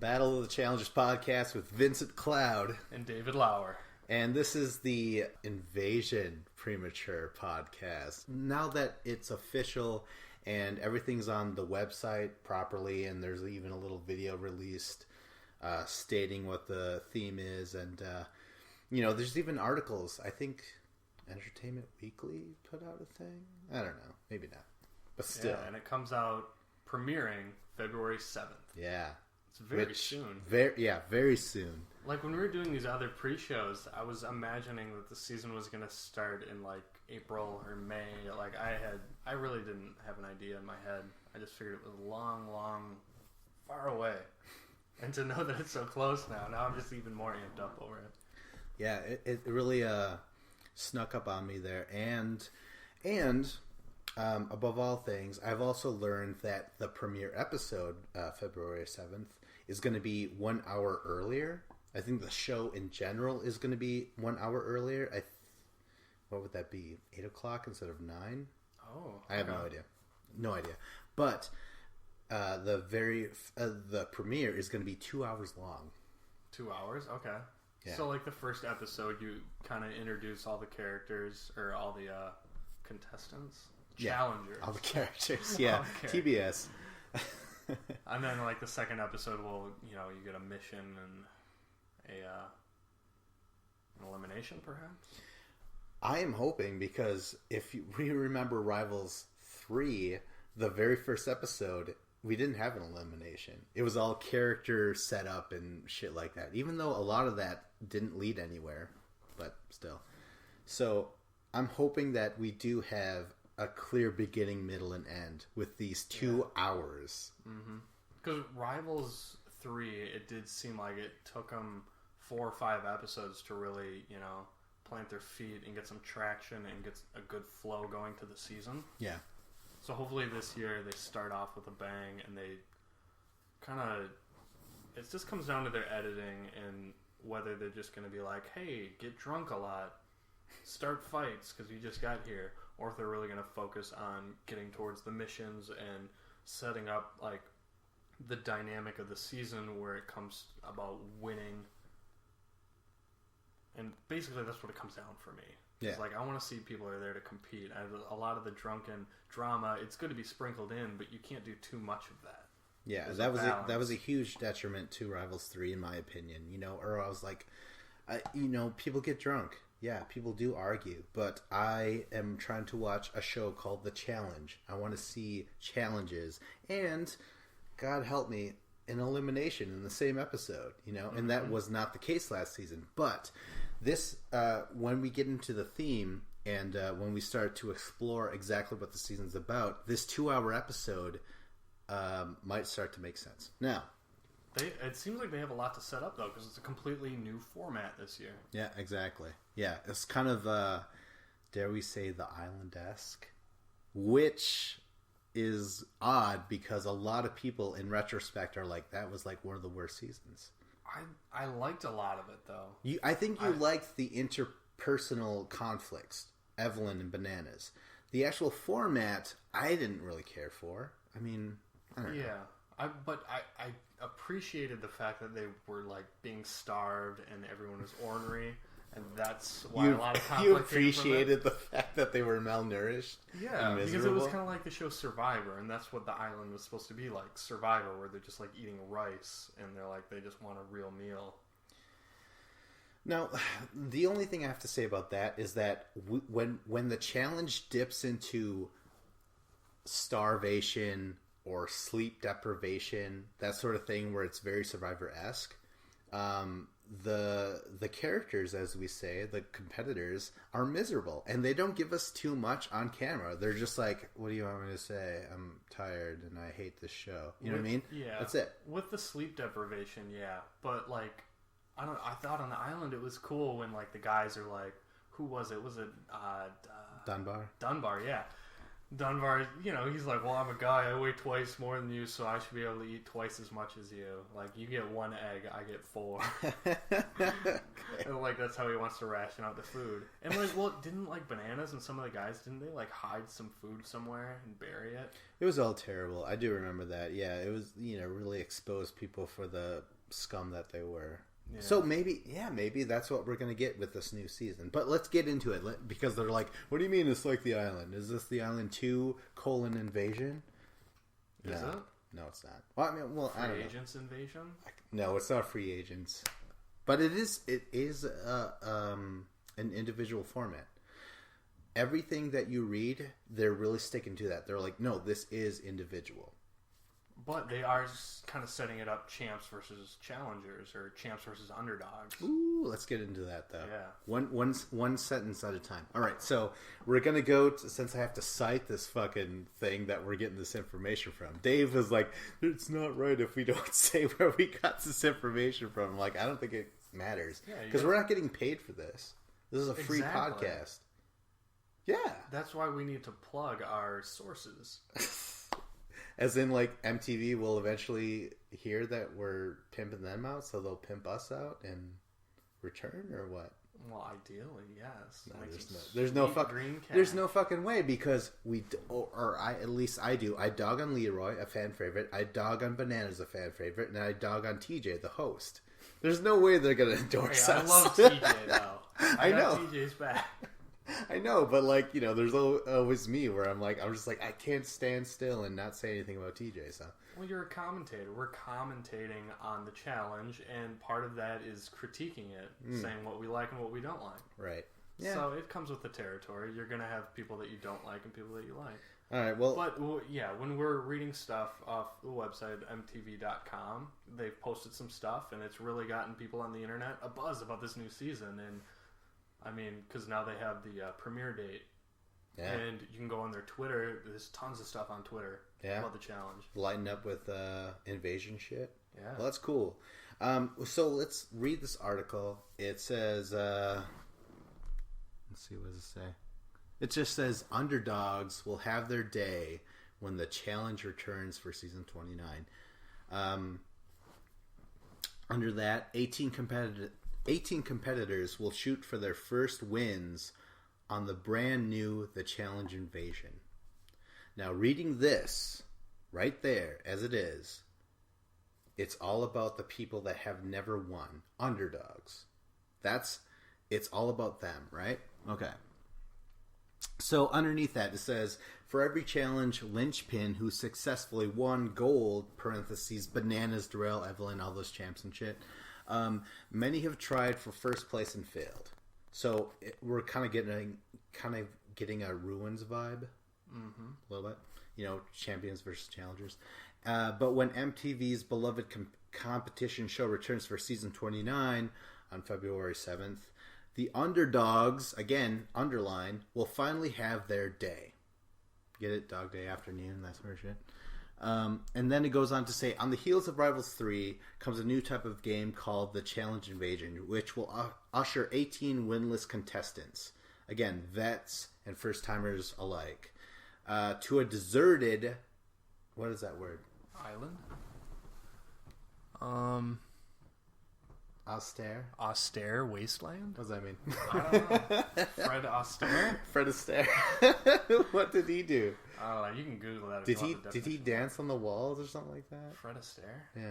Battle of the Challengers podcast with Vincent Cloud and David Lauer. And this is the Invasion Premature podcast. Now that it's official and everything's on the website properly, and there's even a little video released stating what the theme is, and there's even articles. I think Entertainment Weekly put out a thing. I don't know, maybe not, but still. Yeah, and it comes out premiering February 7th. Yeah. It's very soon. Very soon. Like when we were doing these other pre-shows, I was imagining that the season was going to start in like April or May. Like I really didn't have an idea in my head. I just figured it was long, far away. And to know that it's so close now I'm just even more amped up over it. Yeah, it really snuck up on me there. And above all things, I've also learned that the premiere episode, February 7th, is going to be 1 hour earlier. I think the show in general is going to be 1 hour earlier. What would that be? 8 o'clock instead of 9? Oh. I have no idea. But the premiere is going to be 2 hours long. 2 hours? Okay. Yeah. So like the first episode, you kind of introduce all the characters, or all the contestants? Challengers. All the characters, yeah. Okay. TBS. And then like the second episode you get a mission and an elimination perhaps? I am hoping, because if we remember Rivals 3, the very first episode, we didn't have an elimination. It was all character setup and shit like that. Even though a lot of that didn't lead anywhere, but still. So I'm hoping that we do have a clear beginning, middle, and end with these 2 hours. Because Rivals 3, it did seem like it took them 4 or 5 episodes to really, plant their feet and get some traction and get a good flow going to the season. Yeah. So hopefully this year they start off with a bang, and they kind of... It just comes down to their editing and whether they're just going to be like, hey, get drunk a lot, start fights because you just got here, or if they're really going to focus on getting towards the missions and setting up like the dynamic of the season where it comes about winning. And basically that's what it comes down for me. Yeah. It's like I want to see people are there to compete. A lot of the drunken drama, it's good to be sprinkled in, but you can't do too much of that. Yeah, There's that was a huge detriment to Rivals 3 in my opinion. Or I was like, people get drunk. Yeah, people do argue, but I am trying to watch a show called The Challenge. I want to see challenges, and God help me, an elimination in the same episode, and that was not the case last season. But this, when we get into the theme and when we start to explore exactly what the season's about, this 2 hour episode might start to make sense. Now, it seems like they have a lot to set up, though, because it's a completely new format this year. Yeah, exactly. Yeah, it's kind of, dare we say, the Island-esque, which is odd because a lot of people, in retrospect, are like, that was like one of the worst seasons. I liked a lot of it, though. I think you liked the interpersonal conflicts, Evelyn and Bananas. The actual format, I didn't really care for. I mean, I don't know. Yeah. But I appreciated the fact that they were like being starved and everyone was ornery, and that's why a lot of conflict. You appreciated the fact that they were malnourished. Yeah, because it was kind of like the show Survivor, and that's what the island was supposed to be like. Survivor, where they're just like eating rice, and they just want a real meal. Now, the only thing I have to say about that is that when the challenge dips into starvation or sleep deprivation, that sort of thing, where it's very Survivor-esque, the characters, as we say, the competitors, are miserable, and they don't give us too much on camera. They're just like, what do you want me to say? I'm tired and I hate this show. You know what I mean? Yeah. That's it. With the sleep deprivation, yeah. But like, I thought on the island it was cool when like the guys are like, who was it? Was it Dunbar? Dunbar, yeah. Dunbar, he's like, well, I'm a guy. I weigh twice more than you, so I should be able to eat twice as much as you. Like, you get 1 egg, I get 4. Okay. And, like, that's how he wants to ration out the food. And, like, well, didn't, like, Bananas and some of the guys, didn't they, like, hide some food somewhere and bury it? It was all terrible. I do remember that. Yeah, it was, really exposed people for the scum that they were. Yeah. So maybe that's what we're going to get with this new season. But let's get into it, because they're like, what do you mean it's like The Island? Is this The Island 2 : Invasion? Is it? No, it's not. Well, I don't know. Free Agents Invasion? No, it's not Free Agents. But it is an individual format. Everything that you read, they're really sticking to that. They're like, no, this is individual. But they are kind of setting it up champs versus challengers, or champs versus underdogs. Ooh, let's get into that, though. Yeah. One sentence at a time. All right, so we're going to go, since I have to cite this fucking thing that we're getting this information from. Dave was like, it's not right if we don't say where we got this information from. I'm like, I don't think it matters. Because we're not getting paid for this. This is a free podcast. Yeah. That's why we need to plug our sources. As in, like, MTV will eventually hear that we're pimping them out, so they'll pimp us out in return, or what? Well, ideally, yes. No, there's no fucking way, because at least I do. I dog on Leroy, a fan favorite. I dog on Bananas, a fan favorite, and I dog on TJ, the host. There's no way they're gonna endorse us. I love TJ though. I know TJ's back. I know, but like, there's always me where I'm just like, I can't stand still and not say anything about TJ. So, well, you're a commentator. We're commentating on the challenge, and part of that is critiquing it, saying what we like and what we don't like. Right. Yeah. So it comes with the territory. You're gonna have people that you don't like and people that you like. All right. Well, but yeah, when we're reading stuff off the website mtv.com, they've posted some stuff, and it's really gotten people on the internet a buzz about this new season. And I mean, because now they have the premiere date, and you can go on their Twitter. There's tons of stuff on Twitter about the challenge. Lighten up with invasion shit. Yeah, well, that's cool. So let's read this article. It says, let's see, what does it say? It just says, Underdogs will have their day when the challenge returns for season 29. Under that, 18 competitors will shoot for their first wins on the brand new The Challenge Invasion. Now, reading this right there as it is, it's all about the people that have never won. Underdogs. It's all about them, right? Okay. So underneath that, it says, for every challenge linchpin who successfully won gold, parentheses, Bananas, Darrell, Evelyn, all those champs and shit, many have tried for first place and failed. So we're kind of getting a Ruins vibe, a little bit. Champions versus challengers. But when MTV's beloved competition show returns for season 29 on February 7th, the Underdogs, again, underline, will finally have their day. Get it? Dog Day Afternoon, that sort of shit. And then it goes on to say, on the heels of Rivals 3 comes a new type of game called the Challenge Invasion, which will usher 18 winless contestants, again, vets and first-timers alike, to a deserted... What is that word? Island? Austere wasteland? What does that mean? I don't know. Fred Astaire? Fred Astaire. What did he do? I don't know. You can Google that. Did he dance on the walls or something like that? Fred Astaire? Yeah.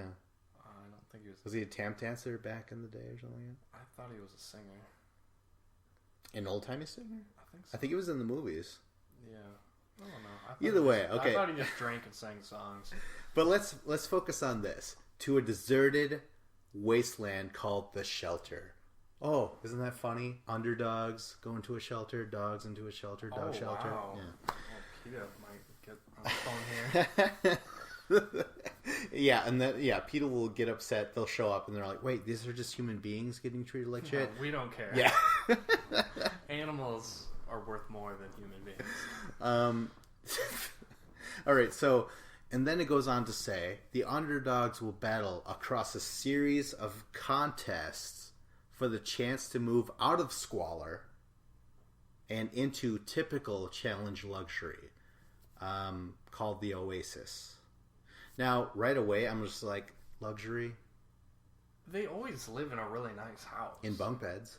I don't think he was. Was he a tap dancer back in the day or something like that? I thought he was a singer. An old-timey singer? I think so. I think he was in the movies. Yeah. I don't know. Either way, okay. I thought he just drank and sang songs. But let's focus on this. To a deserted wasteland called the Shelter. Oh, isn't that funny? Underdogs go into a shelter, dogs into a shelter, dog shelter. Wow. Yeah. Peter might get on the phone here. Yeah, and then Peter will get upset. They'll show up and they're like, "Wait, these are just human beings getting treated like shit." We don't care. Yeah. Animals are worth more than human beings. All right, so, and then it goes on to say, the Underdogs will battle across a series of contests for the chance to move out of squalor and into typical challenge luxury. called the Oasis. Now, right away, I'm just like, luxury? They always live in a really nice house. In bunk beds.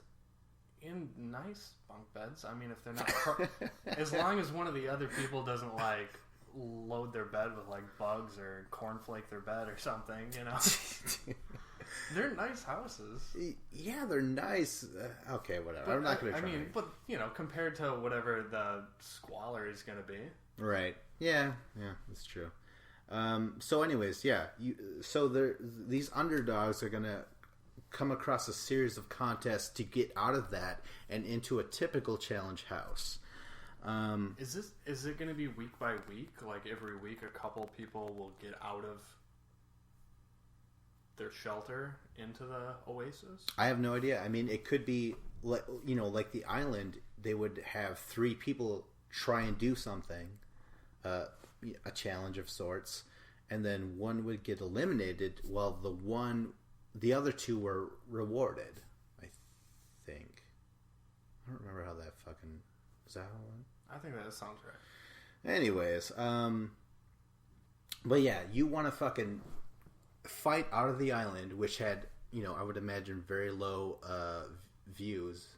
In nice bunk beds. I mean, if they're not... as long as one of the other people doesn't, like, load their bed with, like, bugs or cornflake their bed or something, you know? They're nice houses. Yeah, they're nice. Okay, whatever. But I'm not going to try. I mean, but, you know, compared to whatever the squalor is going to be. Right. Yeah, that's true. So anyways, yeah. These underdogs are going to come across a series of contests to get out of that and into a typical challenge house. Is it going to be week by week? Like every week a couple people will get out of their shelter into the Oasis? I have no idea. I mean, it could be, like the island, they would have 3 people try and do something, a challenge of sorts, and then one would get eliminated while the other 2 were rewarded, I think. I don't remember how that fucking... Is that how it went? I think that sounds right. Anyways, but yeah, you want to fucking fight out of the island, which had, I would imagine very low views,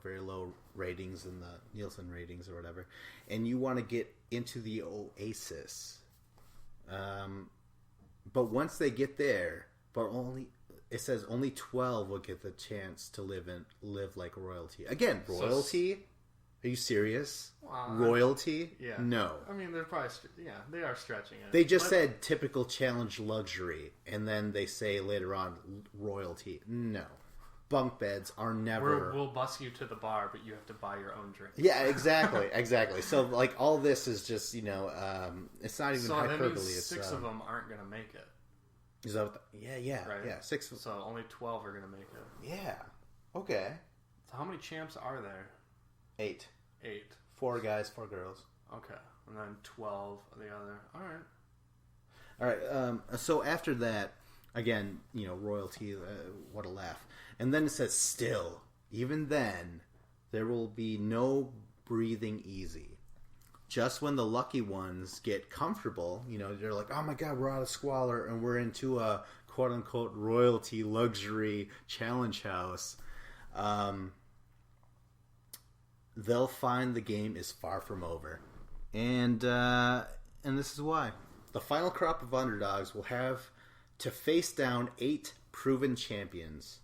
very low ratings in the Nielsen ratings or whatever, and you want to get into the Oasis. But once they get there, it says only 12 will get the chance to live like royalty. Again, royalty? Are you serious? Royalty? Yeah. No. I mean, they're probably... they are stretching it. They just said typical challenge luxury, and then they say later on royalty. No. Bunk beds are never... We'll bus you to the bar, but you have to buy your own drink. Yeah, exactly. So, like, all this is just, it's not even hyperbole. That means 6 of them aren't going to make it. Is that what yeah. Right? Yeah, 6 of them. So only 12 are going to make it. Yeah. Okay. So how many champs are there? 8. 8. 4 guys, 4 girls. Okay. And then 12 of the other. All right. So after that, again, royalty, what a laugh. And then it says, still, even then, there will be no breathing easy. Just when the lucky ones get comfortable, they're like, oh my God, we're out of squalor and we're into a quote-unquote royalty luxury challenge house. They'll find the game is far from over. And this is why. The final crop of underdogs will have to face down 8 proven champions.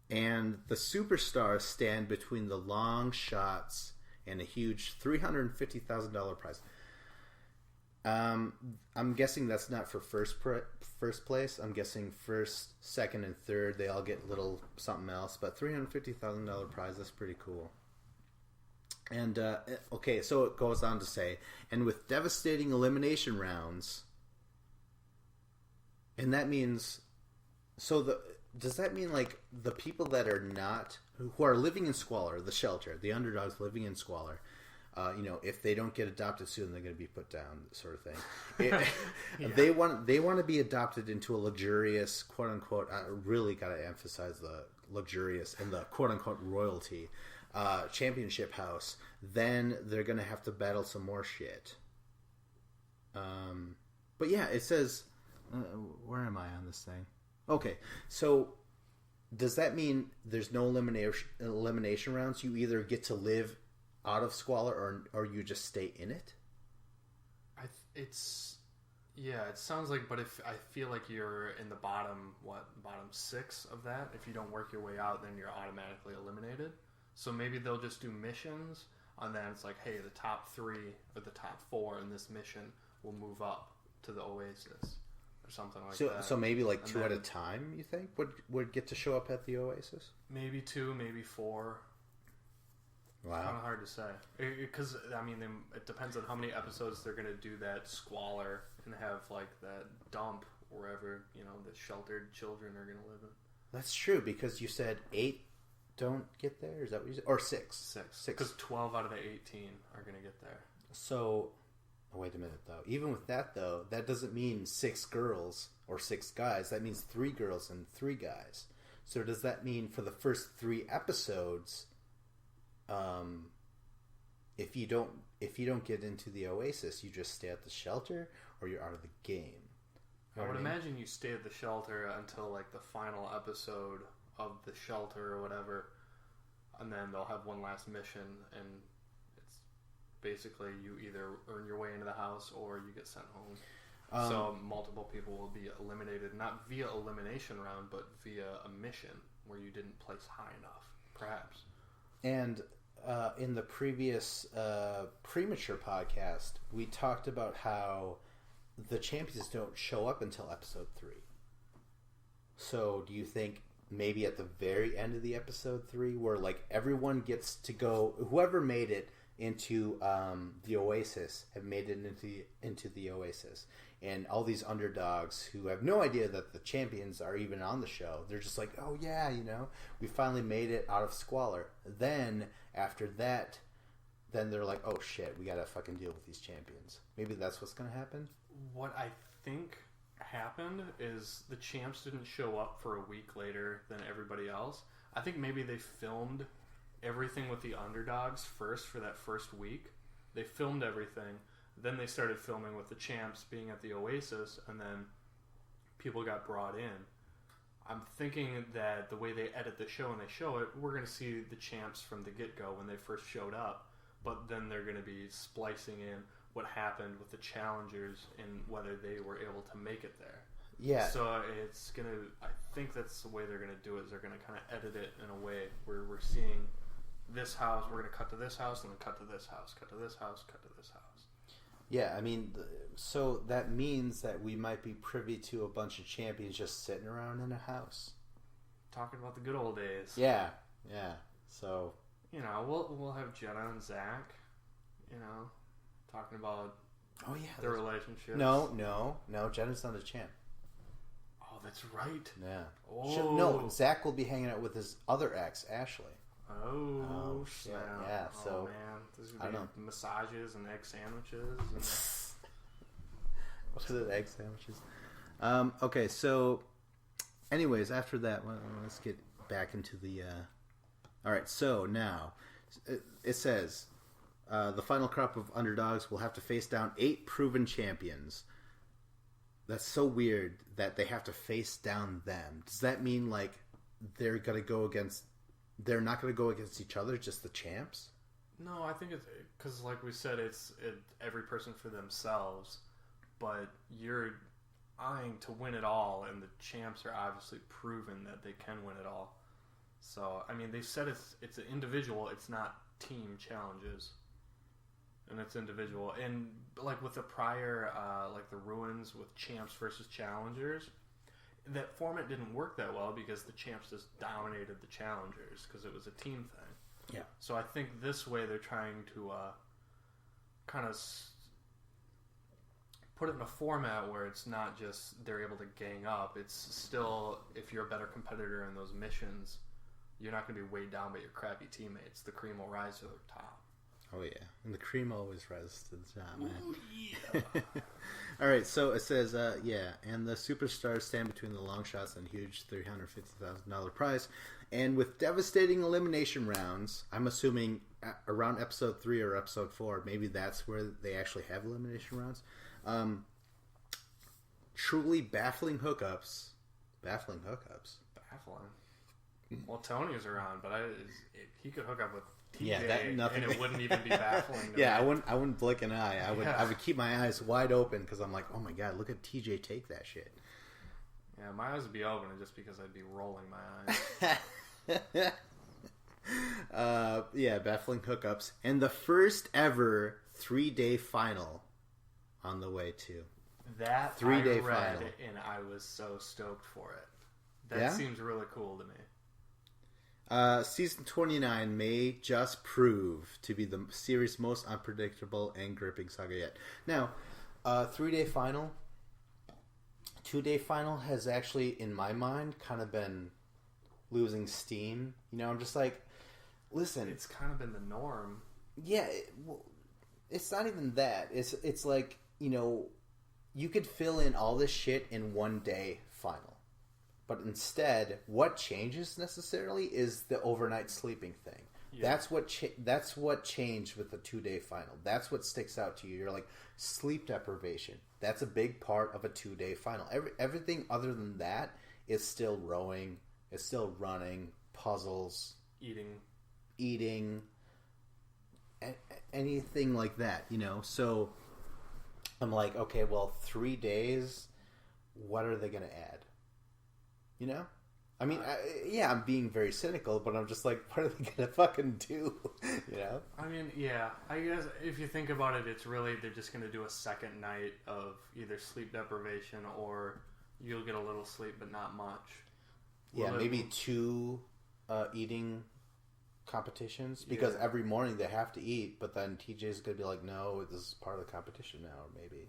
And the superstars stand between the long shots and a huge $350,000 prize. I'm guessing that's not for first place. I'm guessing first, second, and third, they all get little something else. But $350,000 prize, that's pretty cool. And, okay, so it goes on to say, and with devastating elimination rounds, and that means, does that mean, like, the people that are not, who are living in squalor, the shelter, the underdogs living in squalor, if they don't get adopted soon, they're going to be put down, sort of thing. Yeah. They want to be adopted into a luxurious, quote unquote, I really got to emphasize the luxurious and the quote unquote royalty championship house. Then they're going to have to battle some more shit. But yeah, it says, where am I on this thing? Okay, so does that mean there's no elimination rounds? You either get to live out of squalor or you just stay in it? It sounds like, but if I feel like you're in the bottom 6 of that, if you don't work your way out, then you're automatically eliminated. So maybe they'll just do missions, and then it's like, hey, the top 3 or the top 4 in this mission will move up to the Oasis. Or something like that. So maybe like 2 at a time, you think, would get to show up at the Oasis? Maybe 2, maybe 4. Wow. It's kind of hard to say. Because, I mean, it depends on how many episodes they're going to do that squalor and have, like, that dump wherever, the sheltered children are going to live in. That's true, because you said 8 don't get there? Is that what you said? Or 6? 6. Because 12 out of the 18 are going to get there. So... Oh, wait a minute, though. Even with that, though, that doesn't mean 6 girls or 6 guys. That means 3 girls and 3 guys. So does that mean for the first 3 episodes, if you don't get into the Oasis, you just stay at the shelter or you're out of the game. You know I would what mean? imagine you stay at the shelter until like the final episode of the shelter or whatever, and then they'll have one last mission, and it's basically you either earn your way into the house or you get sent home. So multiple people will be eliminated, not via elimination round, but via a mission where you didn't place high enough, perhaps. And in the previous Premature podcast, we talked about how the champions don't show up until episode 3. So do you think maybe at the very end of the episode 3, where like everyone gets to go, whoever made it into the Oasis have made it into the Oasis, and all these underdogs who have no idea that the champions are even on the show, they're just like, oh yeah, we finally made it out of squalor. Then after that, then they're like, oh shit, we gotta fucking deal with these champions. Maybe that's what's gonna happen. What I think happened is the champs didn't show up for a week later than everybody else. I think maybe they filmed everything with the underdogs first for that first week. They filmed everything. Then they started filming with the champs being at the Oasis, and then people got brought in. I'm thinking that the way they edit the show and they show it, we're going to see the champs from the get-go when they first showed up, but then they're going to be splicing in what happened with the challengers and whether they were able to make it there. Yeah. So it's going to, I think that's the way they're going to do it, is they're going to kind of edit it in a way where we're seeing this house, we're going to cut to this house, and then cut to this house, cut to this house, cut to this house. Yeah, I mean, so that means that we might be privy to a bunch of champions just sitting around in a house. Talking about the good old days. Yeah. So, we'll have Jenna and Zach, talking about their relationships. No, Jenna's not a champ. Oh, that's right. Yeah. Oh. No, Zach will be hanging out with his other ex, Ashley. Oh snap. Yeah, so oh, man. There's going to be massages and egg sandwiches. What are the egg sandwiches? Okay, so anyways, after that, let's get back into the... Alright, so now, it says, the final crop of underdogs will have to face down 8 proven champions. That's so weird that they have to face down them. Does that mean, like, they're going to go against... They're not going to go against each other, just the champs? No, I think it's... Because, like we said, it's every person for themselves. But you're eyeing to win it all, and the champs are obviously proven that they can win it all. So, I mean, they've said it's an individual, it's not team challenges. And it's individual. And, like, with the prior, like, the Ruins with champs versus challengers... That format didn't work that well because the champs just dominated the challengers because it was a team thing. Yeah. So I think this way they're trying to kind of put it in a format where it's not just they're able to gang up. It's still, if you're a better competitor in those missions, you're not going to be weighed down by your crappy teammates. The cream will rise to the top. Oh, yeah. And the cream always rises to the top, man. Ooh, yeah. All right, so it says, and the superstars stand between the long shots and huge $350,000 prize. And with devastating elimination rounds, I'm assuming around episode 3 or episode 4, maybe that's where they actually have elimination rounds. Truly baffling hookups. Baffling. Well, Tony's around, but he could hook up with TJ, nothing. and it wouldn't even be baffling. To Yeah, me. I wouldn't blink an eye. I would keep my eyes wide open because I'm like, oh my god, look at TJ take that shit. Yeah, my eyes would be open just because I'd be rolling my eyes. Baffling hookups, and the first ever 3-day final on the way too. That 3-day I read, final, and I was so stoked for it. That seems really cool to me. Season 29 may just prove to be the series' most unpredictable and gripping saga yet. Now, 3-day final, 2-day final has actually, in my mind, kind of been losing steam. I'm just like, listen, it's kind of been the norm. Yeah, it's not even that. It's like, you could fill in all this shit in 1-day final. But instead, what changes necessarily is the overnight sleeping thing. Yeah. That's what changed with the 2-day final. That's what sticks out to you. You're like, sleep deprivation. That's a big part of a 2-day final. Everything other than that is still rowing. It's still running, puzzles, eating, anything like that. So I'm like, okay, well, 3 days. What are they going to add? I mean, I'm being very cynical, but I'm just like, what are they going to fucking do? I mean, yeah. I guess if you think about it, it's really they're just going to do a second night of either sleep deprivation or you'll get a little sleep but not much. Maybe 2 eating competitions because every morning they have to eat, but then TJ's going to be like, no, this is part of the competition now, or maybe,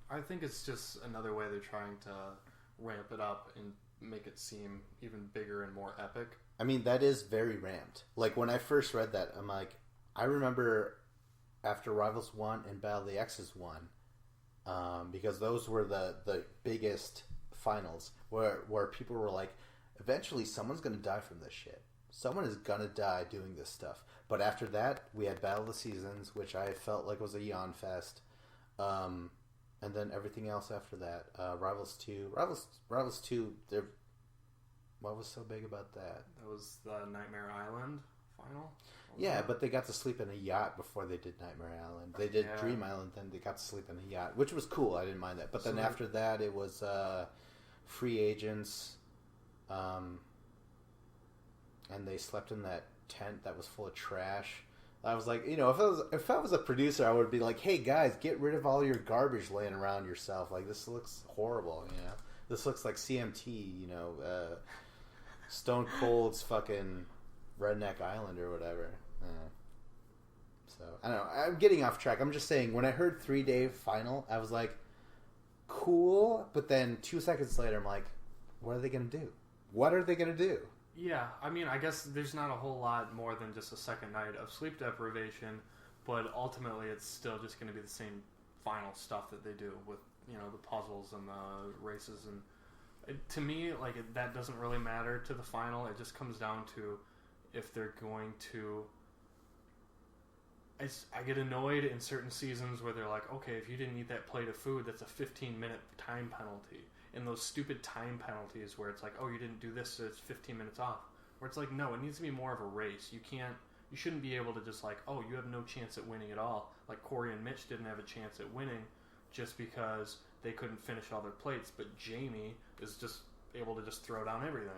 I think it's just another way they're trying to ramp it up and make it seem even bigger and more epic. I mean, that is very ramped. Like, when I first read that, I'm like, I remember after Rivals 1 and Battle of the X's 1, because those were the biggest finals where people were like, eventually someone's going to die from this shit. Someone is going to die doing this stuff. But after that, we had Battle of the Seasons, which I felt like was a yawn fest. And then everything else after that. Rivals 2. Rivals 2, what was so big about that? That was the Nightmare Island final? Yeah, but they got to sleep in a yacht before they did Nightmare Island. They did Dream Island, then they got to sleep in a yacht, which was cool. I didn't mind that. But then after that, it was Free Agents. And they slept in that tent that was full of trash. I was like, if I was a producer, I would be like, hey guys, get rid of all your garbage laying around yourself. Like, this looks horrible, This looks like CMT, Stone Cold's fucking Redneck Island or whatever. So, I don't know. I'm getting off track. I'm just saying, when I heard 3-day final, I was like, cool. But then 2 seconds later, I'm like, what are they going to do? What are they going to do? Yeah, I mean, I guess there's not a whole lot more than just a second night of sleep deprivation, but ultimately it's still just going to be the same final stuff that they do with, the puzzles and the races. And to me, that doesn't really matter to the final. It just comes down to if they're going to... I get annoyed in certain seasons where they're like, okay, if you didn't eat that plate of food, that's a 15-minute time penalty. And those stupid time penalties where it's like, oh, you didn't do this, so it's 15 minutes off. Where it's like, no, it needs to be more of a race. You shouldn't be able to just like, oh, you have no chance at winning at all. Like Corey and Mitch didn't have a chance at winning just because they couldn't finish all their plates. But Jamie is just able to just throw down everything.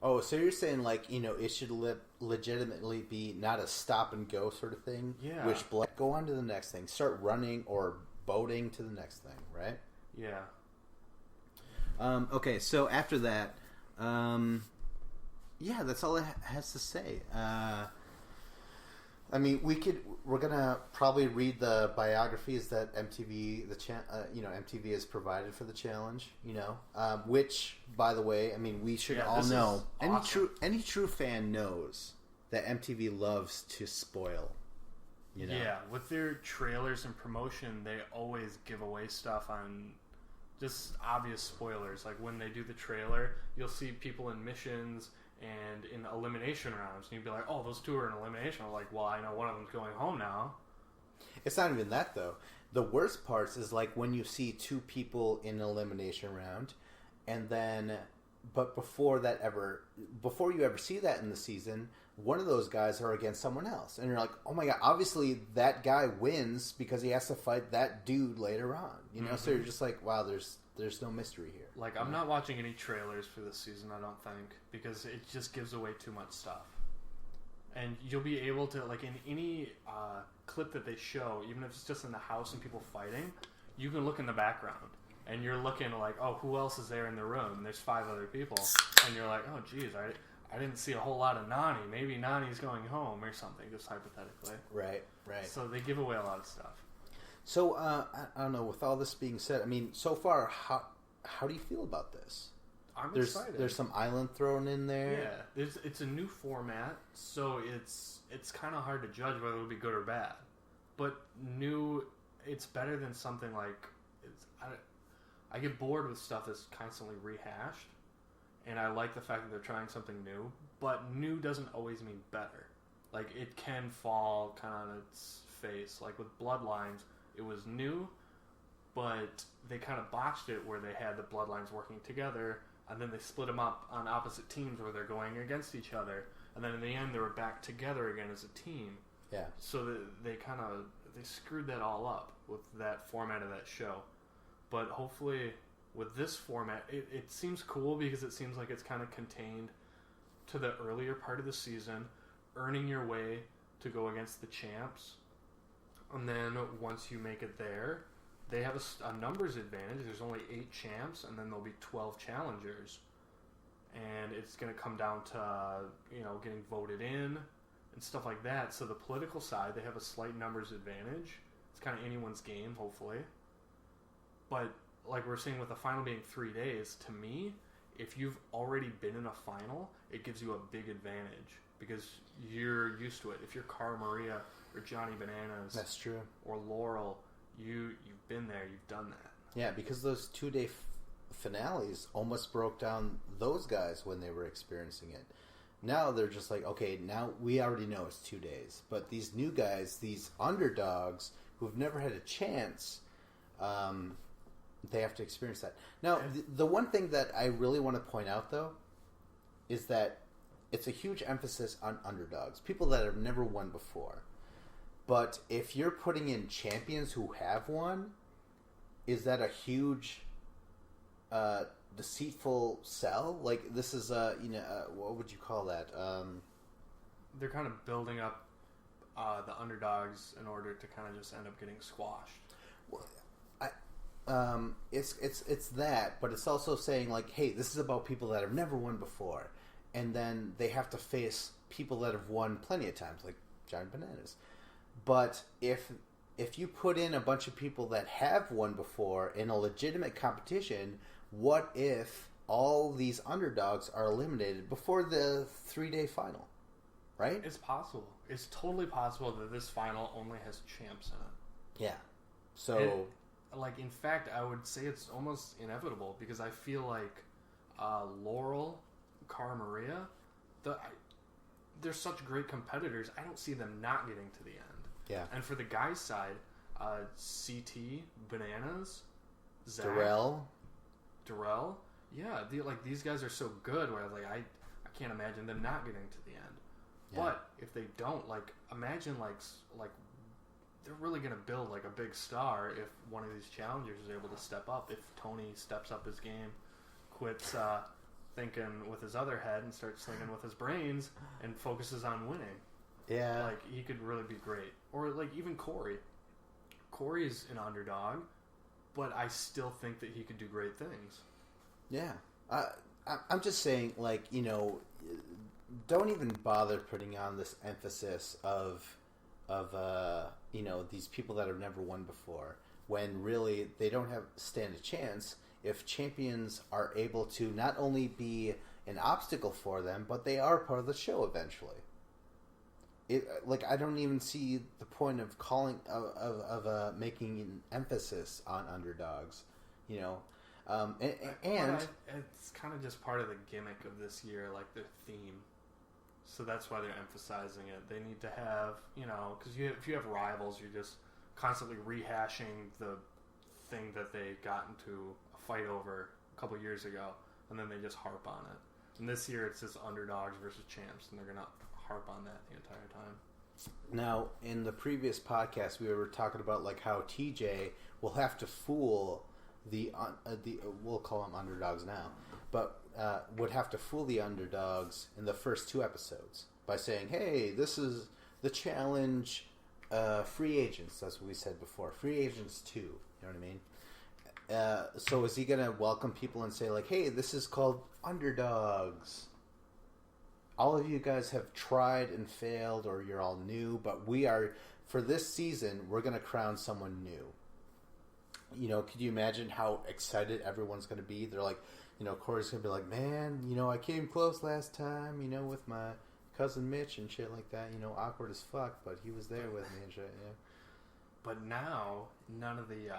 Oh, so you're saying it should legitimately be not a stop and go sort of thing? Yeah. Which go on to the next thing. Start running or boating to the next thing, right? Yeah. Okay, so after that, that's all it has to say. I mean, we're gonna probably read the biographies that MTV, MTV has provided for the challenge. Which, by the way, I mean, we should all know. Awesome. Any true fan knows that MTV loves to spoil. Yeah, with their trailers and promotion, they always give away stuff on just obvious spoilers. Like when they do the trailer, you'll see people in missions and in elimination rounds, and you'd be like, oh, those 2 are in elimination. I'm like, well, I know one of them's going home now. It's not even that, though. The worst parts is like when you see 2 people in an elimination round, and then, but before you ever see that in the season, one of those guys are against someone else. And you're like, oh my god, obviously that guy wins because he has to fight that dude later on. Mm-hmm. So you're just like, wow, there's no mystery here. Like, I'm not watching any trailers for this season, I don't think, because it just gives away too much stuff. And you'll be able to, like, in any clip that they show, even if it's just in the house and people fighting, you can look in the background. And you're looking like, oh, who else is there in the room? There's 5 other people. And you're like, oh, geez, I didn't see a whole lot of Nani. Maybe Nani's going home or something, just hypothetically. Right. So they give away a lot of stuff. So, I don't know, with all this being said, I mean, so far, how do you feel about this? I'm excited. There's some island thrown in there. Yeah, it's a new format, so it's kind of hard to judge whether it'll be good or bad. But it's better than something like... I get bored with stuff that's constantly rehashed, and I like the fact that they're trying something new, but new doesn't always mean better. like it can fall kind of on its face. Like with Bloodlines, it was new, but they kind of botched it where they had the Bloodlines working together, and then they split them up on opposite teams where they're going against each other, and then in the end they were back together again as a team. Yeah. So they screwed that all up with that format of that show. But hopefully with this format, it seems cool because it seems like it's kind of contained to the earlier part of the season, earning your way to go against the champs. And then once you make it there, they have a numbers advantage. There's only 8 champs, and then there'll be 12 challengers. And it's going to come down to, getting voted in and stuff like that. So the political side, they have a slight numbers advantage. It's kind of anyone's game, hopefully. But like we're saying with the final being 3 days, to me, if you've already been in a final, it gives you a big advantage because you're used to it. If you're Cara Maria or Johnny Bananas, that's true, or Laurel, you've been there, you've done that. Yeah, because those 2-day finales almost broke down those guys when they were experiencing it. Now they're just like, okay, now we already know it's 2 days, but these new guys, these underdogs who've never had a chance, they have to experience that. Now, the one thing that I really want to point out, though, is that it's a huge emphasis on underdogs, people that have never won before. But if you're putting in champions who have won, is that a huge deceitful sell? Like, this is what would you call that? They're kind of building up the underdogs in order to kind of just end up getting squashed. Well, it's that, but it's also saying like, hey, this is about people that have never won before, and then they have to face people that have won plenty of times, like Johnny Bananas. But if you put in a bunch of people that have won before in a legitimate competition, what if all these underdogs are eliminated before the 3-day final? Right? It's possible. It's totally possible that this final only has champs in it. Yeah. So, in fact, I would say it's almost inevitable because I feel like Laurel, Cara Maria, they're such great competitors. I don't see them not getting to the end. Yeah. And for the guys' side, CT, Bananas, Zach, Darrell. Yeah, these guys are so good where I can't imagine them not getting to the end. Yeah. But if they don't, imagine they're really going to build a big star if one of these challengers is able to step up. If Tony steps up his game, quits thinking with his other head and starts thinking with his brains and focuses on winning. Yeah. He could really be great. Or even Corey. Corey's an underdog, but I still think that he could do great things. Yeah. I'm just saying, don't even bother putting on this emphasis of these people that have never won before, when really they don't stand a chance if champions are able to not only be an obstacle for them, but they are part of the show eventually. I don't even see the point of making an emphasis on underdogs, and it's kind of just part of the gimmick of this year, their theme. So that's why they're emphasizing it. They need to have, because if you have rivals, you're just constantly rehashing the thing that they got into a fight over a couple years ago, and then they just harp on it. And this year, it's just underdogs versus champs, and they're going to harp on that the entire time. Now, in the previous podcast, we were talking about how TJ will have to fool the we'll call them underdogs now, but would have to fool the underdogs in the first 2 episodes by saying, hey, this is the challenge, free agents. That's what we said before. Free agents 2. You know what I mean? So is he going to welcome people and say, hey, this is called underdogs? All of you guys have tried and failed, or you're all new, but for this season, we're going to crown someone new. Could you imagine how excited everyone's going to be? They're Corey's going to be like, man, I came close last time, with my cousin Mitch and shit like that, awkward as fuck, but he was there with me and shit, yeah. But now, none of the,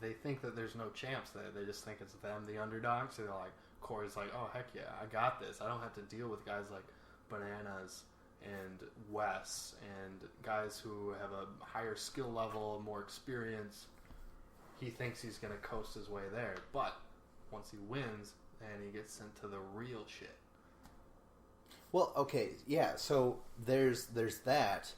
they think that there's no champs there. They just think it's them, the underdogs. So they're Corey's oh, heck yeah, I got this. I don't have to deal with guys like Bananas and Wes and guys who have a higher skill level, more experience. He thinks he's going to coast his way there, but once he wins, then he gets sent to the real shit. Well, okay, yeah. So there's that,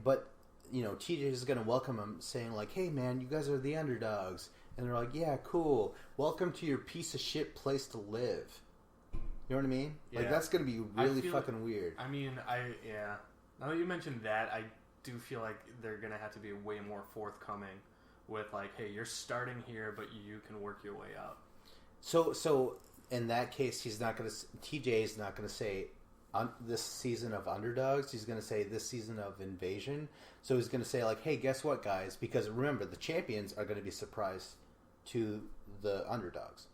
but TJ is going to welcome him, saying like, "Hey, man, you guys are the underdogs," and they're like, "Yeah, cool. Welcome to your piece of shit place to live." You know what I mean? Yeah. Like that's going to be really fucking weird. I mean, now that you mentioned that, I do feel like they're going to have to be way more forthcoming with like, "Hey, you're starting here, but you can work your way up." So in that case, TJ is not going to say this season of Underdogs. He's going to say this season of Invasion. So he's going to say like, "Hey, guess what, guys? Because remember, the champions are going to be surprised to the underdogs."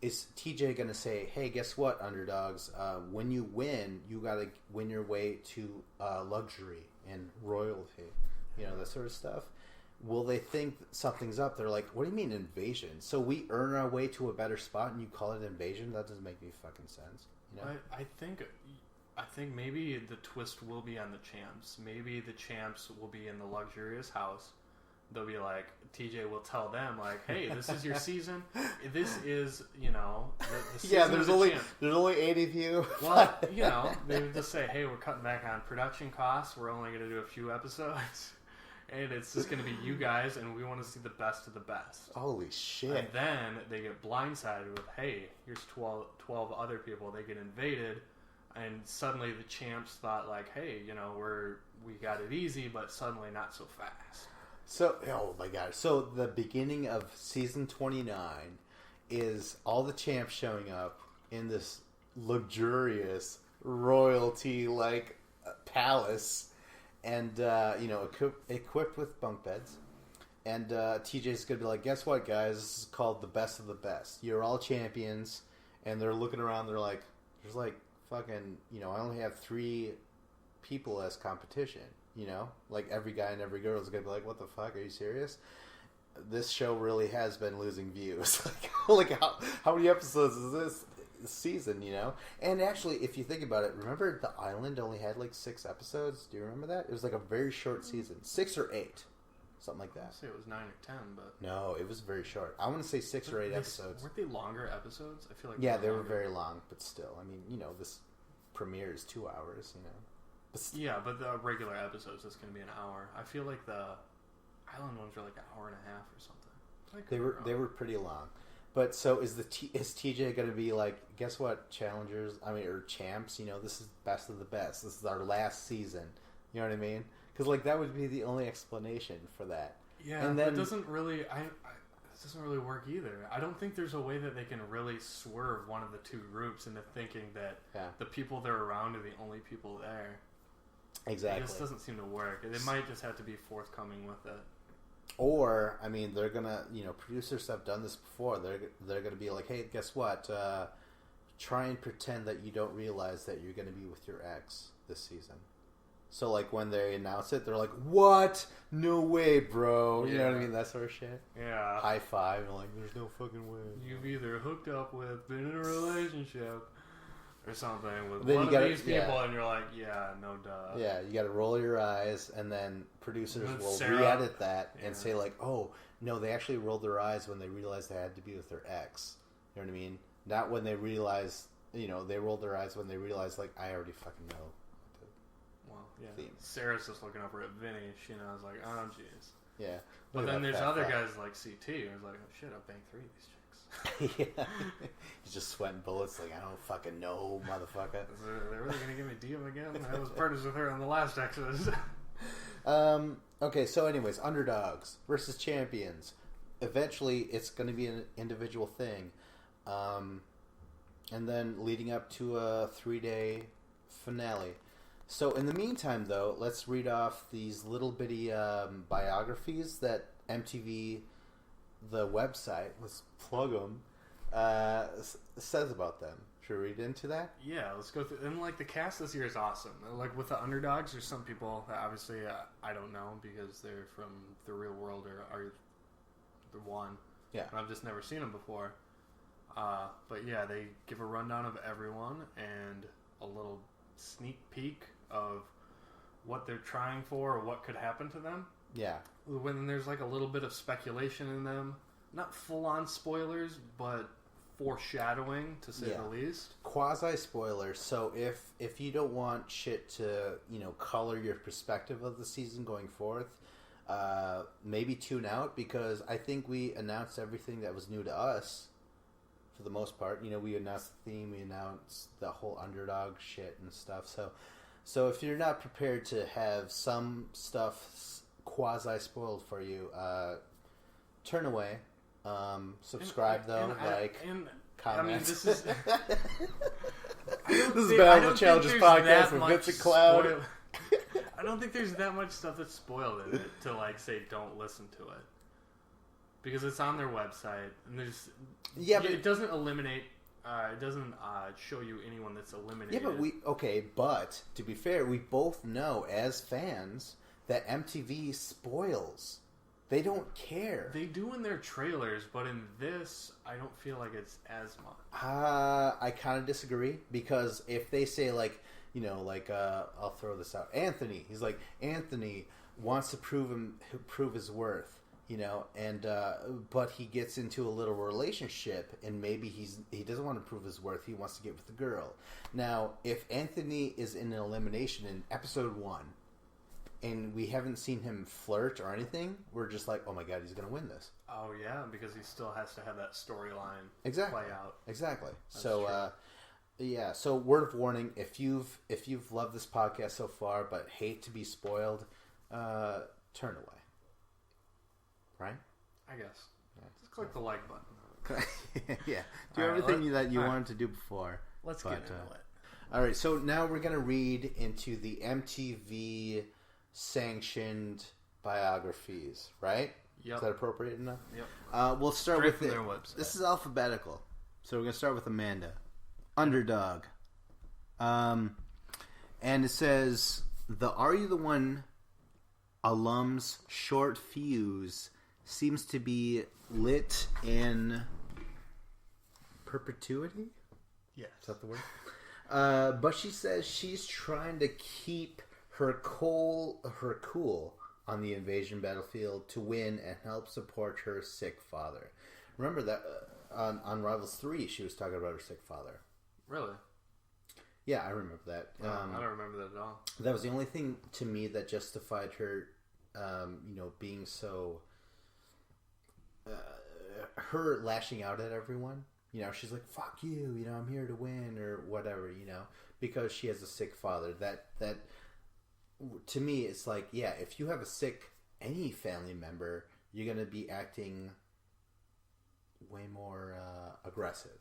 Is TJ going to say, "Hey, guess what, underdogs? When you win, you got to win your way to luxury and royalty, that sort of stuff." Will they think something's up? They're like, "What do you mean invasion? So we earn our way to a better spot, and you call it invasion? That doesn't make any fucking sense." I think maybe the twist will be on the champs. Maybe the champs will be in the luxurious house. They'll be like, TJ will tell them like, "Hey, this is your season. This is, the season there's of the there's only 8 of you." Well, they would just say, "Hey, we're cutting back on production costs. We're only going to do a few episodes, and it's just going to be you guys, and we want to see the best of the best." Holy shit! And then they get blindsided with, "Hey, here's 12 other people." They get invaded, and suddenly the champs thought like, "Hey, we got it easy, but suddenly not so fast." So, oh my god. So, the beginning of season 29 is all the champs showing up in this luxurious royalty palace and, equipped with bunk beds. And TJ's going to be like, "Guess what, guys? This is called the best of the best. You're all champions." And they're looking around, they're like, "There's like fucking, I only have 3 people as competition." Like every guy and every girl is gonna be like, "What the fuck? Are you serious?" This show really has been losing views. like how many episodes is this season? And actually, if you think about it, remember the island only had like 6 episodes. Do you remember that? It was like a very short season, 6 or 8, something like that. I'd say it was 9 or 10, but no, it was very short. I want to say 6 or 8 episodes. Weren't they longer episodes? I feel like they were very long, but still, I mean, this premiere is 2 hours. Yeah, but the regular episodes is going to be an hour. I feel like the island ones are like an hour and a half or something. They were pretty long. But so is TJ going to be like, "Guess what, challengers? Or champs? This is best of the best. This is our last season." You know what I mean? Because that would be the only explanation for that. Yeah, and then, it doesn't really. It doesn't really work either. I don't think there's a way that they can really swerve one of the 2 groups into thinking that the people they're around are the only people there. Exactly. It just doesn't seem to work. They might just have to be forthcoming with it. Or, they're gonna, producers have done this before. They're gonna be like, "Hey, guess what? Try and pretend that you don't realize that you're gonna be with your ex this season." So, when they announce it, they're like, "What? No way, bro!" You know what I mean? That sort of shit. Yeah. High five. And "There's no fucking way." You've either hooked up with, been in a relationship, or something with then one of these people, and you're like, "Yeah, no duh." Yeah, you got to roll your eyes, and then producers will Sarah, re-edit that and say like, "Oh no, they actually rolled their eyes when they realized they had to be with their ex." You know what I mean? Not when they realized, they rolled their eyes when they realized like, "I already fucking know." Well, yeah. Theme. Sarah's just looking over at Vinny. She knows like, "Oh jeez." Yeah. But then there's other guys like CT who's like, "Oh shit, I banged 3 of these chicks." Yeah. He's just sweating bullets like, "I don't fucking know, motherfucker." They're really going to give me DM again? I was partners with her on the last Exodus. Okay, so anyways, underdogs versus champions. Eventually, it's going to be an individual thing. And then leading up to a 3-day finale. So in the meantime, though, let's read off these little bitty biographies that MTV, the website, let's plug them, says about them. Should we read into that? Yeah, let's go through. And the cast this year is awesome. With the underdogs, there's some people that obviously I don't know because they're from the real world or are the one. Yeah. And I've just never seen them before. But yeah, they give a rundown of everyone and a little sneak peek of what they're trying for or what could happen to them. Yeah. When there's like a little bit of speculation in them, not full-on spoilers, but foreshadowing, to say the least. Quasi spoilers. So if you don't want shit to, color your perspective of the season going forth, maybe tune out, because I think we announced everything that was new to us for the most part. We announced the theme, we announced the whole underdog shit and stuff. So if you're not prepared to have some stuff quasi spoiled for you, turn away. Subscribe comment. I mean, this is this is Battle of the Challenges podcast with Vincent Cloud. I don't think there's that much stuff that's spoiled in it to say don't listen to it, because it's on their website and there's but it doesn't eliminate. It doesn't show you anyone that's eliminated. Yeah, but to be fair, we both know as fans that MTV spoils. They don't care. They do in their trailers, but in this, I don't feel like it's as much. I kind of disagree, because if they say I'll throw this out. Anthony wants to prove his worth, but he gets into a little relationship, and maybe he doesn't want to prove his worth. He wants to get with the girl. Now, if Anthony is in an elimination in episode 1, and we haven't seen him flirt or anything, we're just like, oh my god, he's going to win this. Oh yeah, because he still has to have that storyline play out. Exactly. That's true. So word of warning, if you've loved this podcast so far but hate to be spoiled, turn away. Right? I guess. Yeah. Just click the like button. Yeah. Do everything that you wanted to do before. Let's get into it. All right, so now we're going to read into the MTV sanctioned biographies, right? Yep. Is that appropriate enough? Yep. We'll start Straight with their website. This is alphabetical, so we're gonna start with Amanda. Underdog. And it says the Are You the One alums short fuse seems to be lit in perpetuity. Yes. Is that the word? But she says she's trying to keep her cool on the invasion battlefield to win and help support her sick father. Remember that on Rivals 3, she was talking about her sick father. Really? Yeah, I remember that. I don't remember that at all. That was the only thing to me that justified her, being so... her lashing out at everyone. She's like, fuck you, I'm here to win, or whatever, because she has a sick father. That to me, it's like, yeah, if you have a sick, any family member, you're going to be acting way more aggressive.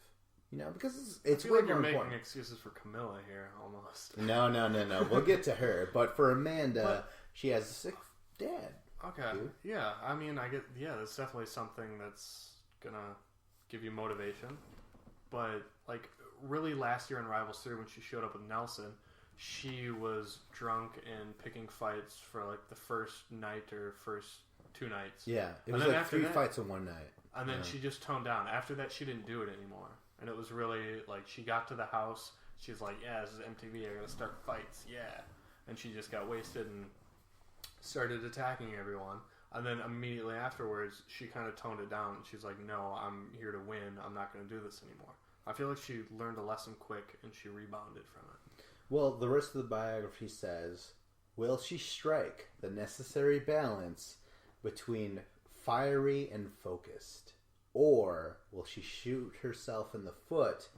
Because it's way like more you're important. making excuses for Camilla here, almost. No. We'll get to her. But for Amanda, she has a sick dad. Okay. Dude. Yeah, I mean, that's definitely something that's going to give you motivation. But, really last year in Rivals 3, when she showed up with Nelson, she was drunk and picking fights for, the first night or first 2 nights. Yeah, it was 3 fights in one night. And then she just toned down. After that, she didn't do it anymore. And it was really, she got to the house, she's like, yeah, this is MTV, I gotta start fights, yeah. And she just got wasted and started attacking everyone. And then immediately afterwards, she kind of toned it down. She's like, no, I'm here to win, I'm not gonna do this anymore. I feel like she learned a lesson quick, and she rebounded from it. Well, the rest of the biography says, will she strike the necessary balance between fiery and focused? Or will she shoot herself in the foot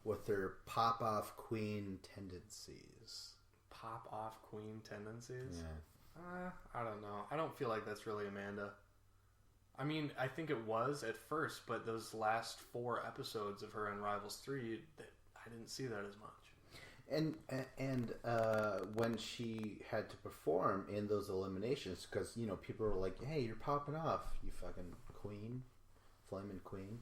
with her pop-off queen tendencies? Pop-off queen tendencies? Yeah. I don't know. I don't feel like that's really Amanda. I mean, I think it was at first, but those last 4 episodes of her in Rivals 3, I didn't see that as much. And when she had to perform in those eliminations, because, people were like, hey, you're popping off, you fucking queen. Flaming Queen,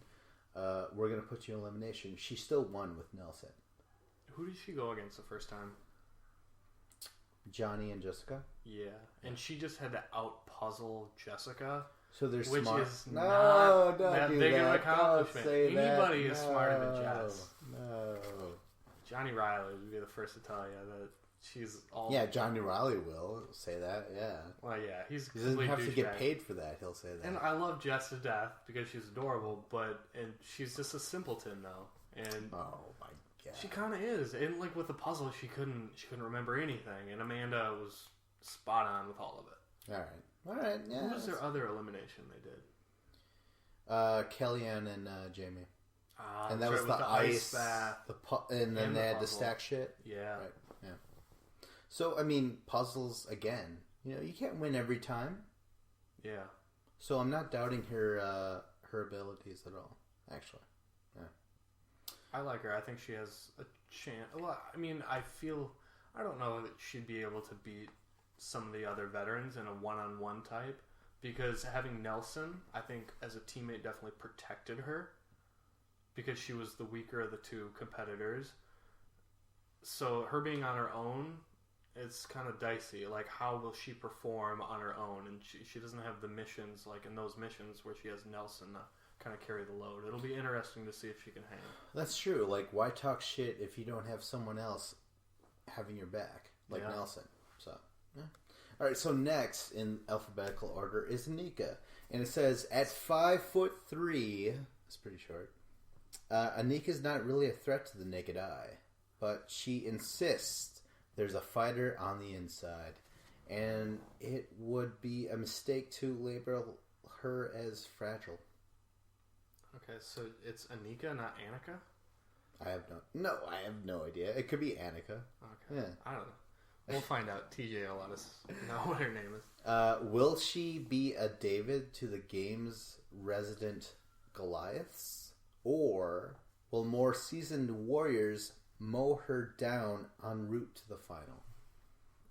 we're going to put you in elimination. She still won with Nelson. Who did she go against the first time? Johnny and Jessica. Yeah, and she just had to out-puzzle Jessica. So they're which smart. Is not that big of an accomplishment. Anybody is smarter than Jess. No. Johnny Riley would be the first to tell you that she's all... Yeah, Johnny Riley will say that, yeah. Well, yeah, he doesn't have to get paid for that, he'll say that. And I love Jess to death because she's adorable, and she's just a simpleton, though. And oh, my God. She kind of is. And, like, with the puzzle, she couldn't remember anything. And Amanda was spot on with all of it. All right, yeah. What was their other elimination they did? Kellyanne and Jamie. And that right, was the ice bath. And then they had to puzzle. stack shit. Yeah. Right, yeah. So, I mean, puzzles, again, you can't win every time. Yeah. So I'm not doubting her abilities at all, actually. Yeah. I like her. I think she has a chance. Well, I mean, I don't know that she'd be able to beat some of the other veterans in a one-on-one type, because having Nelson, I think, as a teammate definitely protected her, because she was the weaker of the two competitors. So her being on her own, it's kind of dicey. Like, how will she perform on her own? And she doesn't have the missions, like in those missions where she has Nelson to kind of carry the load. It'll be interesting to see if she can hang. That's true. Like, why talk shit if you don't have someone else having your back, like Nelson? So, yeah. All right, so next in alphabetical order is Anika. And it says, at 5'3", it's pretty short, Anika's not really a threat to the naked eye, but she insists there's a fighter on the inside, and it would be a mistake to label her as fragile. Okay, so it's Anika, not Annika? I have no idea. It could be Annika. Okay. Yeah. I don't know. We'll find out. TJ will let us know what her name is. Will she be a David to the game's resident Goliaths? Or will more seasoned warriors mow her down en route to the final?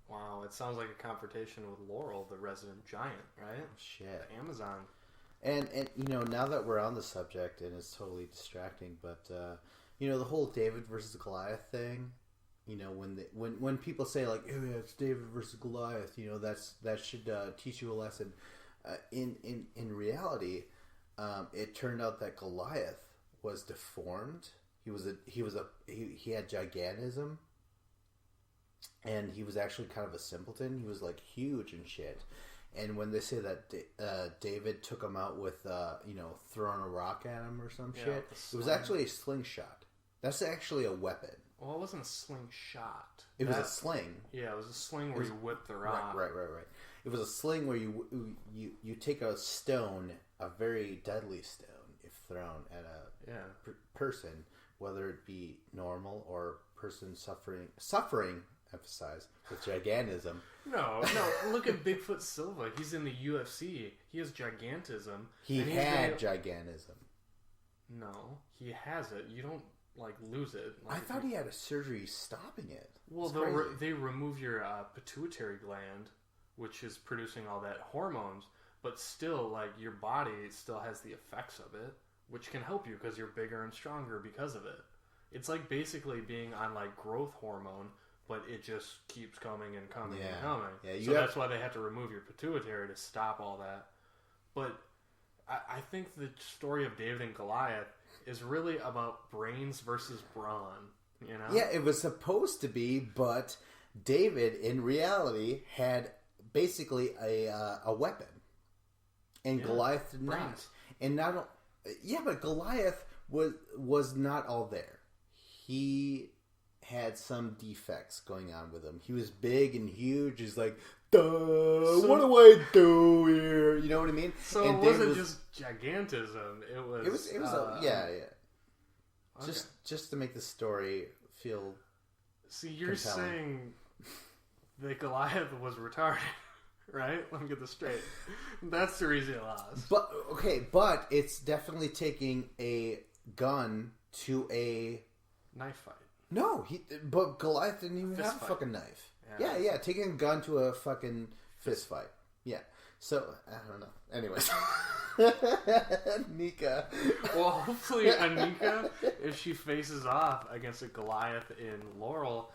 Wow, it sounds like a confrontation with Laurel, the resident giant, right? Oh, shit. The Amazon. And now that we're on the subject, and it's totally distracting, but the whole David versus Goliath thing, when people say like, oh yeah, it's David versus Goliath, that should teach you a lesson. In reality, it turned out that Goliath was deformed. He had gigantism, and he was actually kind of a simpleton. He was like huge and shit. And when they say that David took him out with throwing a rock at him or some shit, it was actually a slingshot. That's actually a weapon. Well, it wasn't a slingshot. It was a sling. Yeah, it was a sling where you whip the rock. Right. It was a sling where you take a stone, a very deadly stone, if thrown at a person, whether it be normal or person suffering, emphasize, with gigantism. No, look at Bigfoot Silva. He's in the UFC. He has gigantism. He had gigantism. No, he has it. You don't lose it. I thought he had a surgery stopping it. Well, they remove your pituitary gland, which is producing all that hormones, but still, your body still has the effects of it, which can help you because you're bigger and stronger because of it. It's like basically being on growth hormone, but it just keeps coming and coming and coming. Yeah, so that's why they have to remove your pituitary to stop all that. But I think the story of David and Goliath is really about brains versus brawn, Yeah, it was supposed to be, but David, in reality, had basically a weapon. And Goliath did not. And but Goliath was not all there. He had some defects going on with him. He was big and huge. He's like, duh, what do I do here? You know what I mean? So and it wasn't just gigantism. It was Okay. Just to make the story feel See, you're compelling. saying that Goliath was retarded, right? Let me get this straight. That's the reason he lost. But it's definitely taking a gun to a knife fight. No, but Goliath didn't even have a fucking knife. Yeah, taking a gun to a fucking fist fight. Yeah. So, I don't know. Anyways. Anika. Well, hopefully Anika, if she faces off against a Goliath in Laurel,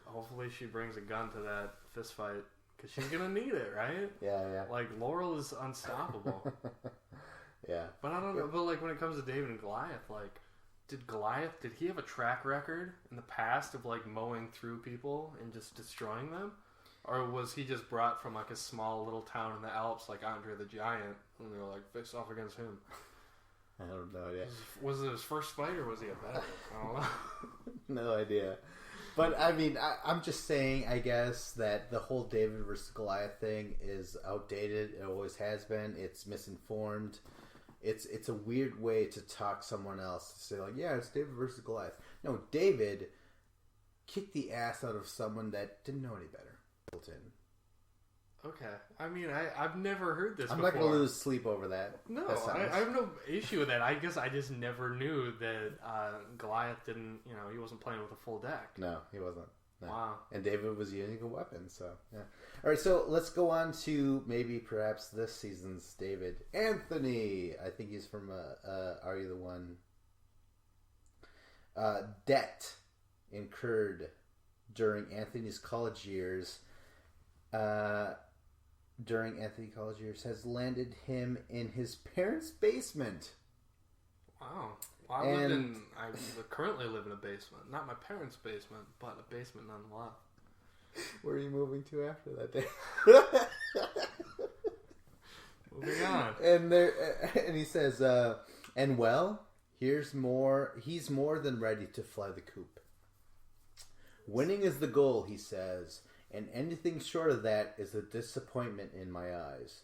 hopefully she brings a gun to that fist fight. Because she's going to need it, right? Yeah. Laurel is unstoppable. Yeah. But I don't know. But, when it comes to David and Goliath, did Goliath, did he have a track record in the past of like mowing through people and just destroying them? Or was he just brought from like a small little town in the Alps like Andre the Giant and they were like face off against him? I don't know yet. Was it his first fight or was he a vet? I don't know. No idea. But I mean, I'm just saying, I guess, that the whole David versus Goliath thing is outdated. It always has been. It's misinformed. It's a weird way to talk someone else to say like, yeah, it's David versus Goliath. No, David kicked the ass out of someone that didn't know any better. Okay. I mean, I've never heard this I'm before. not going to lose sleep over that. No, I have no issue with that. I guess I just never knew that Goliath didn't, he wasn't playing with a full deck. No, he wasn't. No. Wow. And David was using a weapon, so, yeah. All right, so let's go on to maybe perhaps this season's David. Anthony. I think he's from Are You the One? Debt incurred during Anthony's college years has landed him in his parents' basement. Wow. Well, I currently live in a basement. Not my parents' basement, but a basement nonetheless. Where are you moving to after that day? Moving on. And he says, and well, he's more than ready to fly the coop. Winning is the goal, he says, and anything short of that is a disappointment in my eyes.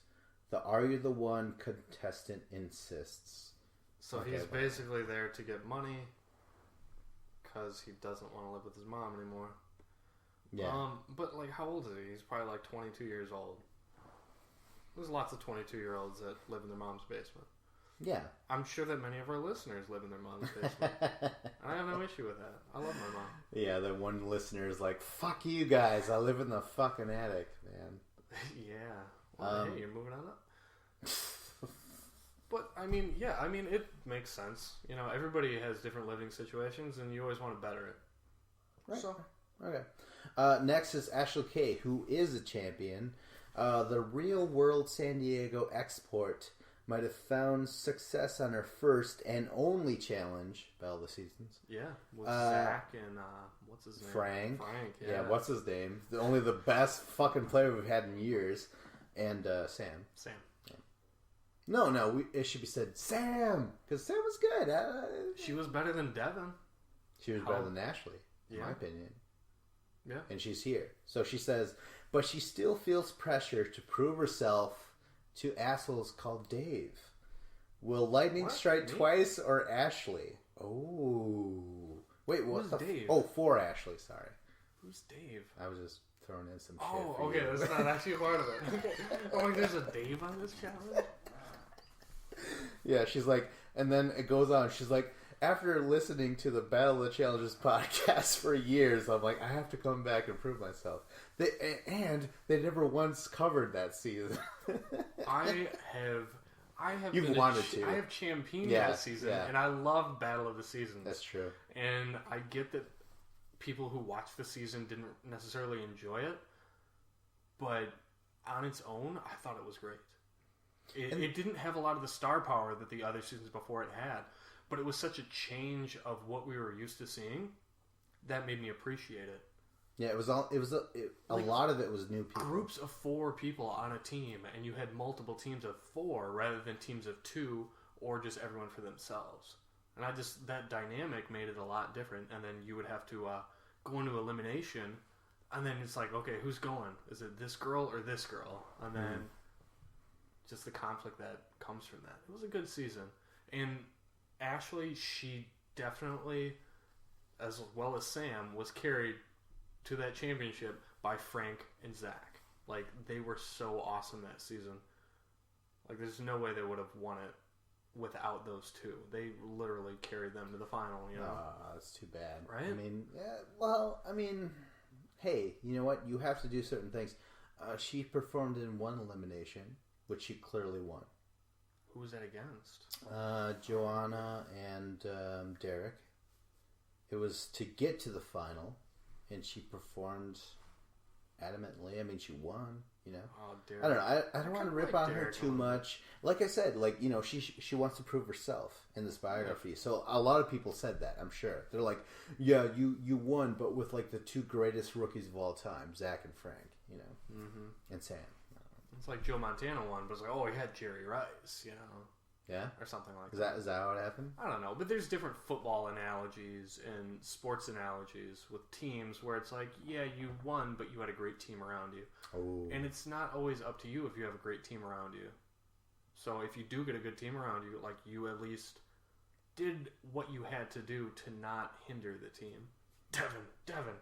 The Are You the One contestant insists. So okay, he's basically there to get money because he doesn't want to live with his mom anymore. Yeah. But like, how old is he? He's probably like 22 years old. There's lots of 22-year-olds that live in their mom's basement. Yeah. I'm sure that many of our listeners live in their mom's basement. I have no issue with that. I love my mom. Yeah, the one listener is like, fuck you guys, I live in the fucking attic, man. Yeah. Well, hey, you're moving on up. But, it makes sense. Everybody has different living situations, and you always want to better it. Right. So. Okay. Next is Ashley Kay, who is a champion. The Real World San Diego export might have found success on her first and only challenge, Battle of the Seasons. Yeah, with Zach and, what's his name? Frank, yeah. What's his name? Only the best fucking player we've had in years. And Sam. Sam. Yeah. No, it should be said Sam, because Sam was good. She was better than Devin. She was better than Ashley, in my opinion. Yeah. And she's here. So she says, but she still feels pressure to prove herself to assholes called Dave. Will lightning strike twice or Ashley? Oh. Wait, what? Who's Dave? Oh, for Ashley, sorry. Who's Dave? I was just throwing in some shit. Oh, for okay, you. that's not actually part of it. Oh, there's a Dave on this challenge? Yeah, she's like, and then it goes on. She's like, after listening to the Battle of the Challenges podcast for years, I'm like, I have to come back and prove myself. They never once covered that season. I have. You've wanted to. I have championed that season, and I love Battle of the Seasons. That's true. And I get that people who watched the season didn't necessarily enjoy it, but on its own, I thought it was great. It didn't have a lot of the star power that the other seasons before it had. But it was such a change of what we were used to seeing that made me appreciate it. Yeah, a lot of it was new people. Groups of 4 people on a team, and you had multiple teams of 4 rather than teams of 2 or just everyone for themselves. And that dynamic made it a lot different. And then you would have to go into elimination, and then it's like, okay, who's going? Is it this girl or this girl? And then just the conflict that comes from that. It was a good season. And Ashley, she definitely, as well as Sam, was carried to that championship by Frank and Zach. Like, they were so awesome that season. Like, there's no way they would have won it without those two. They literally carried them to the final, That's too bad. Right? Hey, you know what? You have to do certain things. She performed in one elimination, which she clearly won. Who was that against? Joanna and Derek. It was to get to the final, and she performed adamantly. I mean, she won. You know. Oh, Derek. I don't know. I don't want to rip on her too much. Like I said, like, you know, she wants to prove herself in this biography. So a lot of people said that. I'm sure they're like, yeah, you won, but with like the two greatest rookies of all time, Zach and Frank. You know, and Sam. It's like Joe Montana won, but it's like, oh, he had Jerry Rice. You know. Yeah, or something like that. Is that how it happened? I don't know, but there's different football analogies and sports analogies with teams where it's like, yeah, you won, but you had a great team around you. Oh. And it's not always up to you if you have a great team around you. So if you do get a good team around you, like, you at least did what you had to do to not hinder the team. Devin.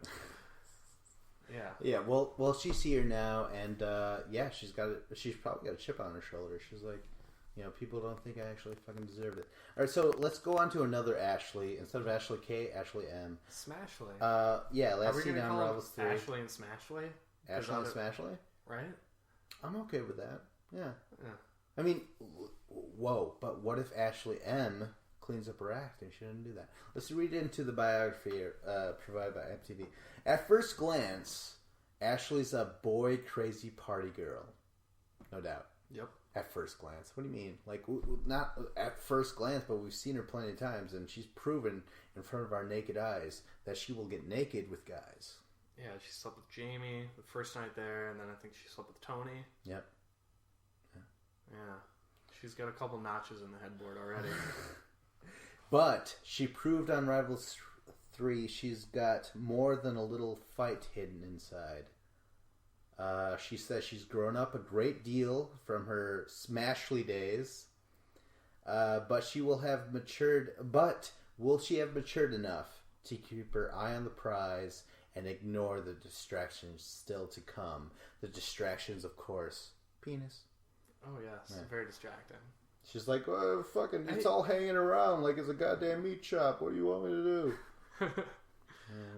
Yeah. Yeah. Well, she's here now, and yeah, she's probably got a chip on her shoulder. She's like, you know, people don't think I actually fucking deserved it. All right, so let's go on to another Ashley. Instead of Ashley K, Ashley M. Smashly. Yeah, last seen on Rivals 3. Ashley and Smashley? Ashley and Smashley? Right? I'm okay with that. Yeah. Yeah. I mean, whoa, but what if Ashley M cleans up her acting? She didn't do that. Let's read into the biography provided by MTV. At first glance, Ashley's a boy crazy party girl. No doubt. Yep. At first glance. What do you mean? Like, not at first glance, but we've seen her plenty of times, and she's proven in front of our naked eyes that she will get naked with guys. Yeah, she slept with Jamie the first night there, and then I think she slept with Tony. Yep. Yeah. She's got a couple notches in the headboard already. But she proved on Rivals 3 she's got more than a little fight hidden inside. She says she's grown up a great deal from her Smashly days, but will she have matured enough to keep her eye on the prize and ignore the distractions still to come? The distractions, of course, penis. Oh yes, yeah. Very distracting. She's like, oh, fucking, it's all hanging around like it's a goddamn meat chop. What do you want me to do?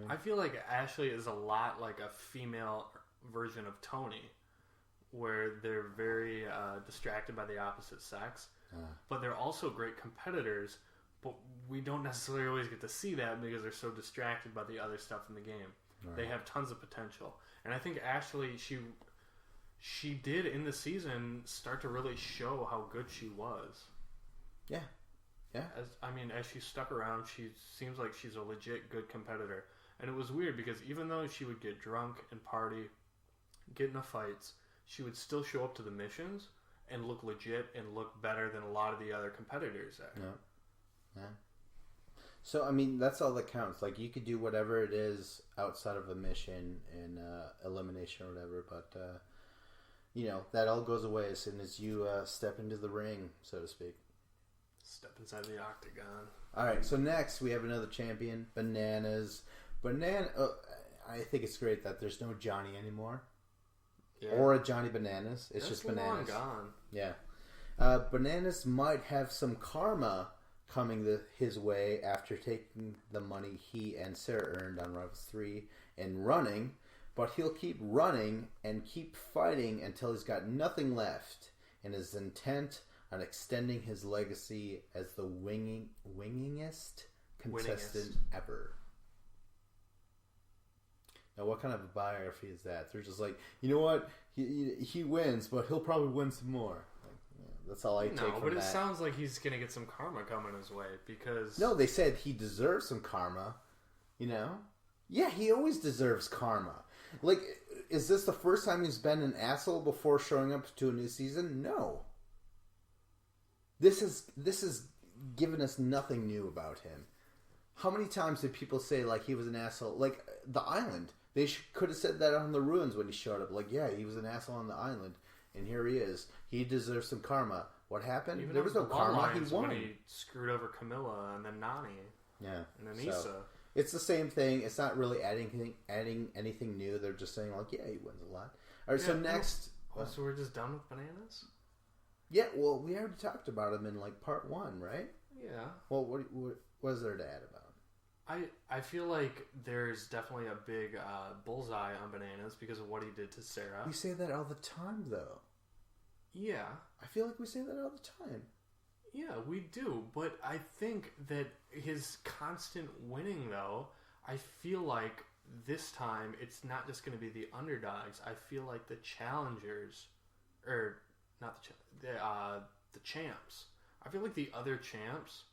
I feel like Ashley is a lot like a female version of Tony, where they're very distracted by the opposite sex, but they're also great competitors, but we don't necessarily always get to see that because they're so distracted by the other stuff in the game. Right. They have tons of potential, and I think Ashley, she did in the season start to really show how good she was. Yeah. As she stuck around, she seems like she's a legit good competitor. And it was weird because even though she would get drunk and party, get into fights, she would still show up to the missions and look legit and look better than a lot of the other competitors there. Yeah. So, I mean, that's all that counts. Like, you could do whatever it is outside of a mission and elimination or whatever, but, you know, that all goes away as soon as you step into the ring, so to speak. Step inside the octagon. All right, so next we have another champion, Bananas. I think it's great that there's no Johnny anymore. Yeah. Or a Johnny Bananas. It's just Bananas. Long gone. Yeah. Bananas might have some karma coming his way after taking the money he and Sarah earned on Rivals 3 and running, but he'll keep running and keep fighting until he's got nothing left and is intent on extending his legacy as the winningest contestant ever. Now, what kind of a biography is that? They're just like, you know what? He wins, but he'll probably win some more. Like, yeah, that's all I take from that. No, but it sounds like he's going to get some karma coming his way because... No, they said he deserves some karma, you know? Yeah, he always deserves karma. Like, is this the first time he's been an asshole before showing up to a new season? No. This has given us nothing new about him. How many times did people say, like, he was an asshole? Like, the island. They could have said that on the ruins when he showed up. Like, yeah, he was an asshole on the island, and here he is. He deserves some karma. What happened? Even there was no karma. He won. When he screwed over Camilla and then Nani. Yeah. And then Issa. It's the same thing. It's not really adding anything new. They're just saying, like, yeah, he wins a lot. All right, so next... so we're just done with Bananas? Yeah, well, we already talked about him in, like, part 1, right? Yeah. Well, what is there to add about? I feel like there's definitely a big bullseye on Bananas because of what he did to Sarah. We say that all the time, though. Yeah. I feel like we say that all the time. Yeah, we do. But I think that his constant winning, though, I feel like this time it's not just going to be the underdogs. I feel like the challengers, or not the champs. I feel like the other champs,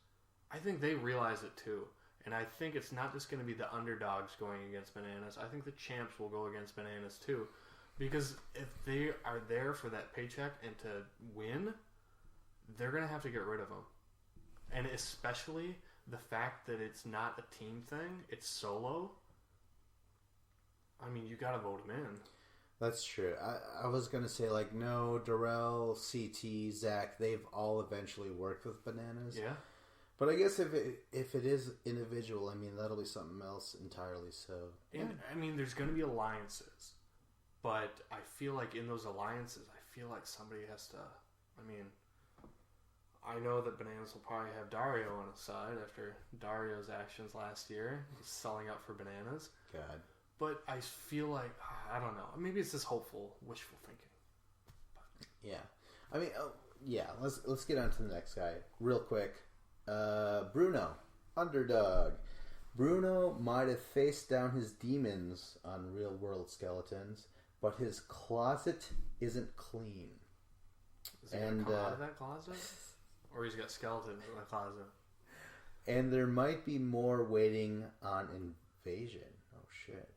I think they realize it too. And I think it's not just going to be the underdogs going against Bananas. I think the champs will go against Bananas too. Because if they are there for that paycheck and to win, they're going to have to get rid of them. And especially the fact that it's not a team thing, it's solo. I mean, you got to vote him in. That's true. I was going to say, like, no, Darrell, CT, Zach, they've all eventually worked with Bananas. Yeah. But I guess if it is individual, I mean, that'll be something else entirely. So, yeah. And, I mean, there's going to be alliances. But I feel like in those alliances, I feel like somebody has to... I mean, I know that Bananas will probably have Dario on his side after Dario's actions last year. He's selling out for Bananas. God. But I feel like... I don't know. Maybe it's just hopeful, wishful thinking. But. Yeah. I mean, yeah. Let's get on to the next guy real quick. Bruno, Underdog. Bruno might have faced down his demons on Real World Skeletons, but his closet isn't clean. Is he going to come out of that closet? Or he's got skeletons in the closet? And there might be more waiting on invasion. Oh, shit.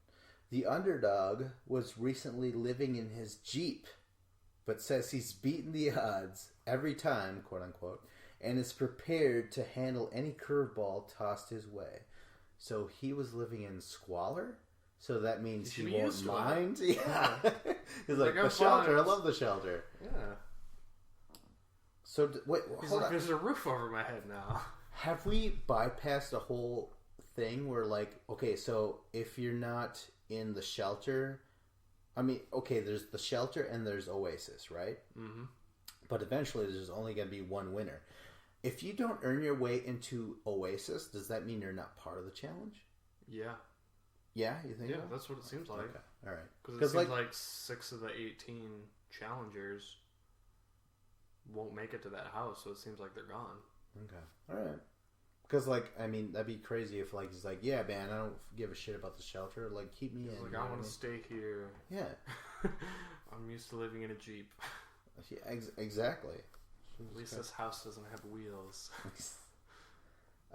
The Underdog was recently living in his Jeep, but says he's beaten the odds every time, quote unquote, and is prepared to handle any curveball tossed his way. So he was living in squalor? So that means he won't mind? Yeah. He's like, the shelter. I love the shelter. Yeah. So, wait, hold on. There's a roof over my head now. Have we bypassed a whole thing where, like, okay, so if you're not in the shelter... I mean, okay, there's the shelter and there's Oasis, right? Mm-hmm. But eventually there's only going to be one winner. If you don't earn your way into Oasis, does that mean you're not part of the challenge? Yeah. Yeah, you think? Yeah, that's what it seems like. Okay. All right. Because it seems like 6 of the 18 challengers won't make it to that house, so it seems like they're gone. Okay. All right. Because, like, I mean, that'd be crazy if, like, he's like, yeah, man, I don't give a shit about the shelter. Like, keep me in. Like, I want to stay here. Yeah. I'm used to living in a Jeep. Yeah, exactly. At least this house doesn't have wheels.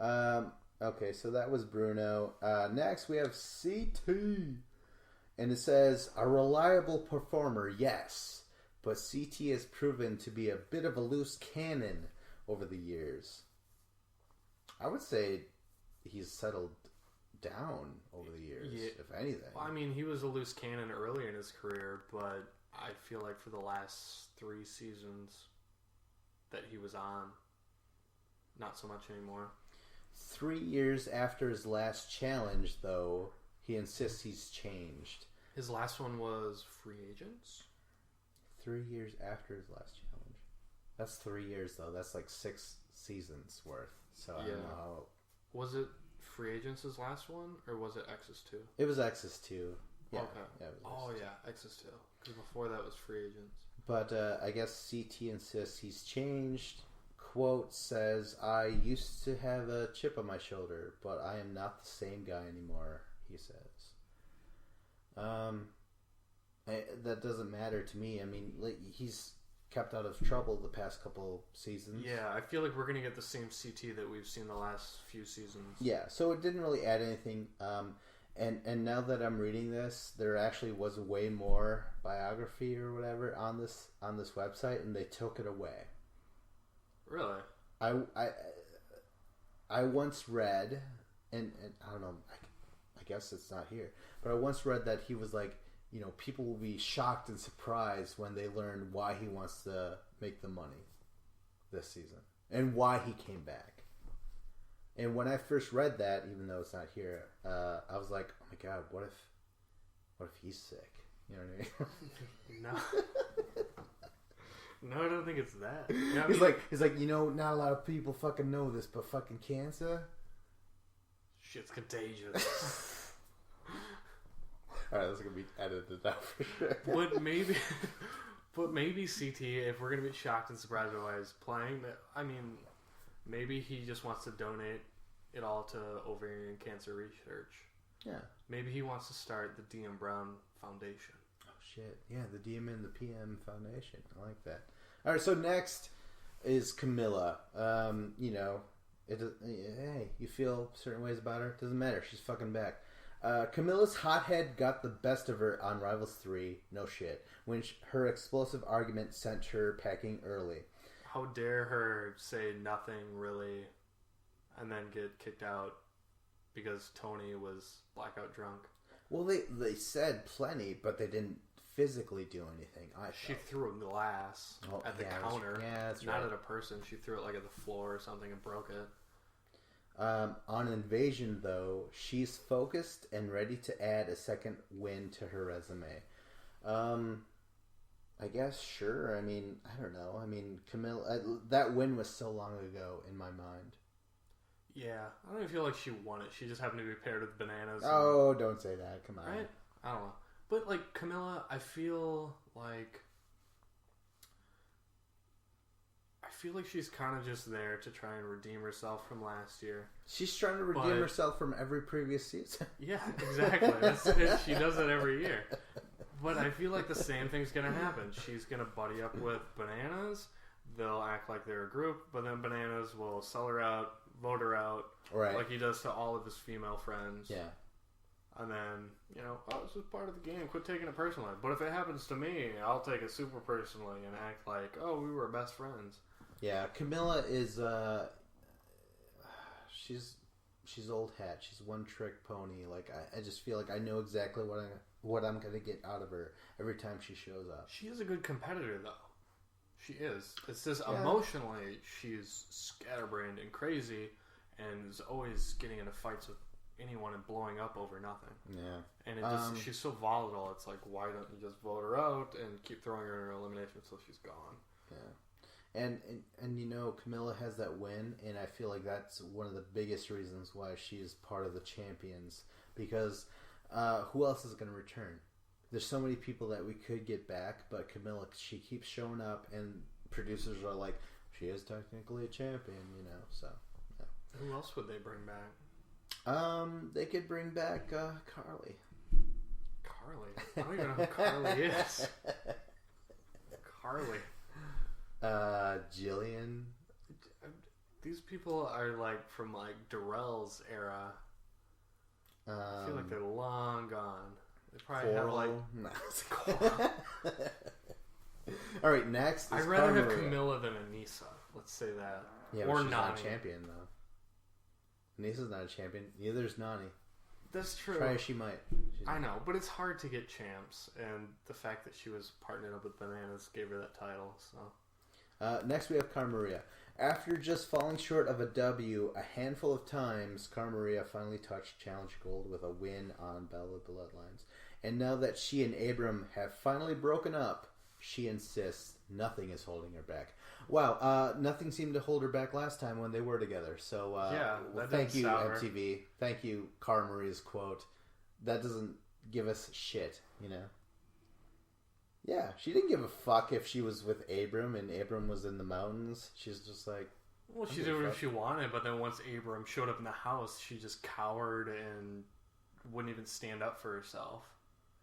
Okay, so that was Bruno. Next, we have CT. And it says, a reliable performer, yes. But CT has proven to be a bit of a loose cannon over the years. I would say he's settled down over the years, if anything. Well, I mean, he was a loose cannon early in his career, but I feel like for the last 3 seasons that he was on, not so much anymore. 3 years after his last challenge, though, he insists he's changed. His last one was Free Agents? 3 years after his last challenge. That's 3 years, though. That's like 6 seasons worth. So I don't know how... Was it Free Agents' his last one, or was it X's 2? It was X's 2. Yeah. Okay. Yeah, X's 2. Because before that was Free Agents. But I guess CT insists he's changed. Quote says, I used to have a chip on my shoulder, but I am not the same guy anymore, he says. That doesn't matter to me. I mean, he's kept out of trouble the past couple seasons. Yeah, I feel like we're going to get the same CT that we've seen the last few seasons. Yeah, so it didn't really add anything. And now that I'm reading this, there actually was way more biography or whatever on this website, and they took it away. Really? I once read, and I don't know, I guess it's not here, but I once read that he was like, you know, people will be shocked and surprised when they learn why he wants to make the money this season and why he came back. And when I first read that, even though it's not here, I was like, oh my god, what if he's sick? You know what I mean? No, I don't think it's that. He's like, you know, not a lot of people fucking know this, but fucking cancer, shit's contagious. All right, that's gonna be edited out for sure. But maybe CT, if we're gonna be shocked and surprised by why he's playing, I mean, maybe he just wants to donate it all to ovarian cancer research. Yeah. Maybe he wants to start the DM Brown Foundation. Oh, shit. Yeah, the DM and the PM Foundation. I like that. All right, so next is Camilla. Hey, you feel certain ways about her? Doesn't matter. She's fucking back. Camilla's hothead got the best of her on Rivals 3. No shit. When her explosive argument sent her packing early. How dare her say nothing really and then get kicked out because Tony was blackout drunk. Well, they said plenty, but they didn't physically do anything. She threw a glass at the counter. That's not right. at a person. She threw it like at the floor or something and broke it. On Invasion, though, she's focused and ready to add a second win to her resume. I guess, sure. I mean, I don't know. I mean, Camilla, that win was so long ago in my mind. Yeah, I don't even feel like she won it. She just happened to be paired with Bananas. Oh, don't say that. Come on. Right? I don't know. But, like, Camilla, I feel like she's kind of just there to try and redeem herself from last year. She's trying to redeem herself from every previous season. Yeah, exactly. She does it every year. But I feel like the same thing's going to happen. She's going to buddy up with Bananas. They'll act like they're a group, but then Bananas will sell her out, vote her out, right? Like he does to all of his female friends. Yeah. And then, this is part of the game. Quit taking it personally. But if it happens to me, I'll take it super personally and act like, oh, we were best friends. Yeah, Camilla is, she's old hat. She's one trick pony. Like, I just feel like I know exactly what I'm going to get out of her every time she shows up. She is a good competitor, though. She is. It's just emotionally, she's scatterbrained and crazy and is always getting into fights with anyone and blowing up over nothing. Yeah. And she's so volatile. It's like, why don't you just vote her out and keep throwing her in elimination until she's gone? Yeah. And Camilla has that win, and I feel like that's one of the biggest reasons why she's part of the champions. Because who else is going to return? There's so many people that we could get back, but Camilla, she keeps showing up, and producers are like, she is technically a champion, so. Yeah. Who else would they bring back? They could bring back Carly. Carly? I don't even know who Carly is. Carly. Jillian. These people are like from like Darrell's era. I feel like they're long gone. They probably have like. No. All right, next. I'd rather have Camilla than Anissa. Let's say that. Yeah, or she's Nani. not a champion though. Anissa's not a champion. Neither is Nani. That's true. Try as she might. I know, but it's hard to get champs, and the fact that she was partnered up with Bananas gave her that title. So. Next, we have Cara Maria. After just falling short of a W a handful of times, Cara Maria finally touched Challenge Gold with a win on Battle of the Bloodlines. And now that she and Abram have finally broken up, she insists nothing is holding her back. Wow, nothing seemed to hold her back last time when they were together. So, thank you, MTV. Thank you, Cara Maria's quote. That doesn't give us shit, Yeah, she didn't give a fuck if she was with Abram and Abram was in the mountains. She's just like... Well, she did whatever she wanted, but then once Abram showed up in the house, she just cowered and wouldn't even stand up for herself.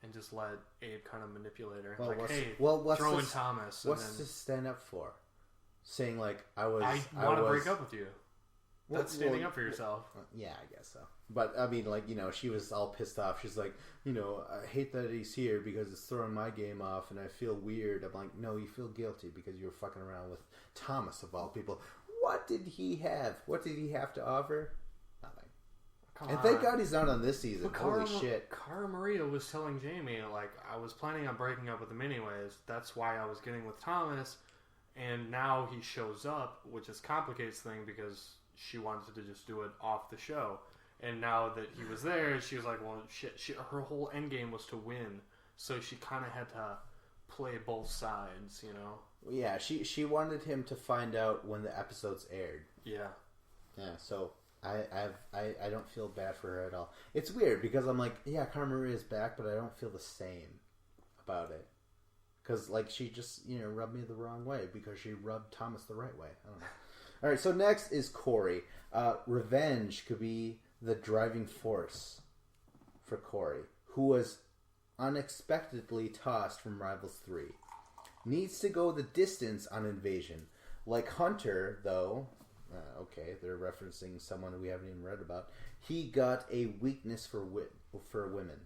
And just let Abe kind of manipulate her. Throw in Thomas. What's to stand up for? Saying like, I want to break up with you. That's standing up for yourself. Yeah, I guess so. But, I mean, like, she was all pissed off. She's like, I hate that he's here because it's throwing my game off and I feel weird. I'm like, no, you feel guilty because you were fucking around with Thomas, of all people. What did he have? What did he have to offer? Nothing. Thank God he's not on this season. Holy shit. Cara Maria was telling Jamie, like, I was planning on breaking up with him anyways. That's why I was getting with Thomas. And now he shows up, which just complicates things because she wanted to just do it off the show. And now that he was there, she was like, well, shit. Her whole end game was to win. So she kind of had to play both sides, Yeah, she wanted him to find out when the episodes aired. Yeah. Yeah, so I don't feel bad for her at all. It's weird because I'm like, yeah, Cara Maria's back, but I don't feel the same about it. Because, like, she just, rubbed me the wrong way because she rubbed Thomas the right way. I don't know. All right, so next is Corey. Revenge could be the driving force. for Corey, who was unexpectedly tossed from Rivals 3. Needs to go the distance on Invasion. Like Hunter, though, okay, they're referencing someone we haven't even read about, he got a weakness for women.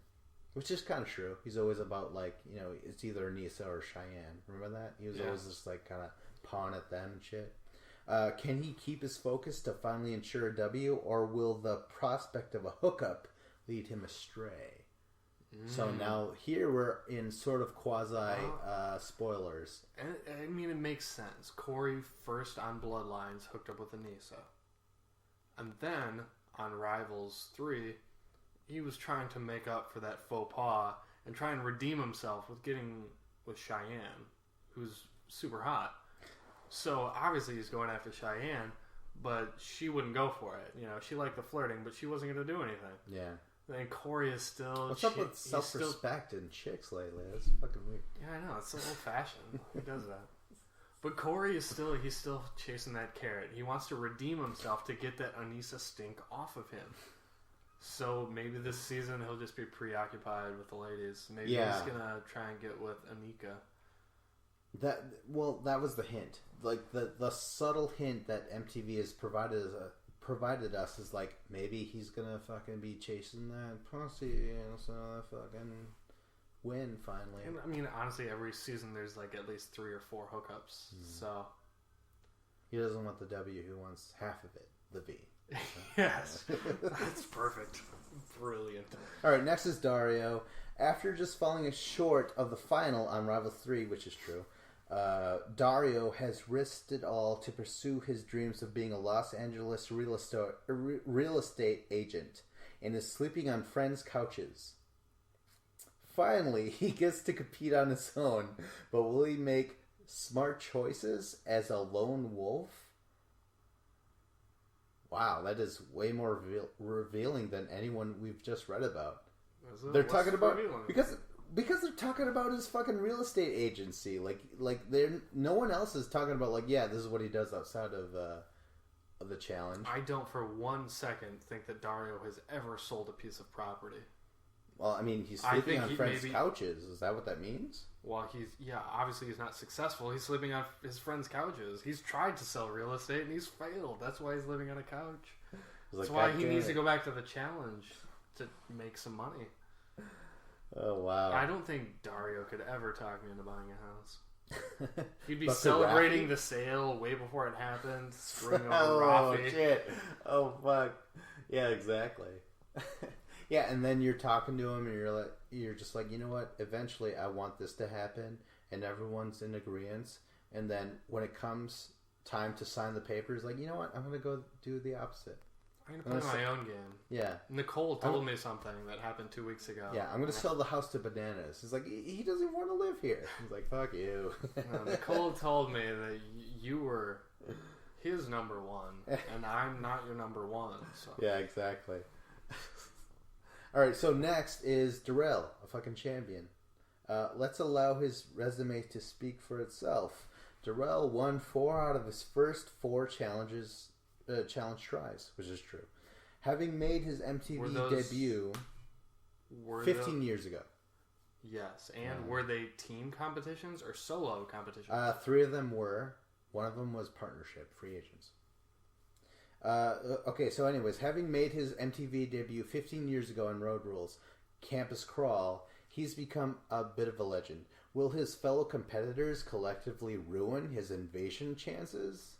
Which is kind of true. He's always about, like, you know, it's either Anissa or Cheyenne. Remember that? He was always just, like, kind of pawing at them and shit. Can he keep his focus to finally ensure a W, or will the prospect of a hookup lead him astray? So now here we're in sort of quasi spoilers. And, I mean, it makes sense. Corey first on Bloodlines hooked up with Anissa. And then on Rivals 3, he was trying to make up for that faux pas and try and redeem himself with getting with Cheyenne, who's super hot. So obviously he's going after Cheyenne, but she wouldn't go for it. You know, she liked the flirting, but she wasn't going to do anything. Yeah. Then Corey is still... What's up with self-respect in chicks lately? That's fucking weird. Yeah, I know. It's so old-fashioned. Who does that? But Corey is still chasing that carrot. He wants to redeem himself to get that Anissa stink off of him. So maybe this season he'll just be preoccupied with the ladies. Maybe he's going to try and get with Anika. That was the hint. Like, the subtle hint that MTV has provided us is like, maybe he's gonna fucking be chasing that pussy and so fucking win finally. And, I mean, honestly, every season there's like at least 3 or 4 hookups. So he doesn't want the W, he wants half of it, the V. Yes, that's perfect, brilliant. All right, next is Dario. After just falling short of the final on Rivals 3, which is true, Dario has risked it all to pursue his dreams of being a Los Angeles real estate agent and is sleeping on friends' couches. Finally, he gets to compete on his own, but will he make smart choices as a lone wolf? Wow, that is way more revealing than anyone we've just read about. They're talking about because they're talking about his fucking real estate agency. Like no one else is talking about, like, yeah, this is what he does outside of the challenge. I don't for 1 second think that Dario has ever sold a piece of property. Well, I mean, he's sleeping on friends' couches. Is that what that means? Well, obviously he's not successful. He's sleeping on his friends' couches. He's tried to sell real estate and he's failed. That's why he's living on a couch. That's why he needs to go back to the challenge to make some money. Oh, wow. I don't think Dario could ever talk me into buying a house. He'd be celebrating the sale way before it happened, screwing over Rafi. Oh, shit. Oh, fuck. Yeah, exactly. Yeah, and then you're talking to him, and you're just like, you know what? Eventually, I want this to happen, and everyone's in agreement. And then when it comes time to sign the papers, like, you know what? I'm gonna go do the opposite. I'm gonna play my own game. Yeah. Nicole told me something that happened 2 weeks ago. Yeah, I'm gonna sell the house to Bananas. He's like, he doesn't want to live here. He's like, fuck you. No, Nicole told me that you were his number one, and I'm not your number one. So. Yeah, exactly. All right, so next is Darrell, a fucking champion. Let's allow his resume to speak for itself. Darrell won 4 out of his first 4 challenge tries, which is true. Having made his MTV debut 15 years ago. Yes, and were they team competitions or solo competitions? 3 of them were. One of them was partnership, free agents. Okay, so anyways, having made his MTV debut 15 years ago on Road Rules, Campus Crawl, he's become a bit of a legend. Will his fellow competitors collectively ruin his invasion chances?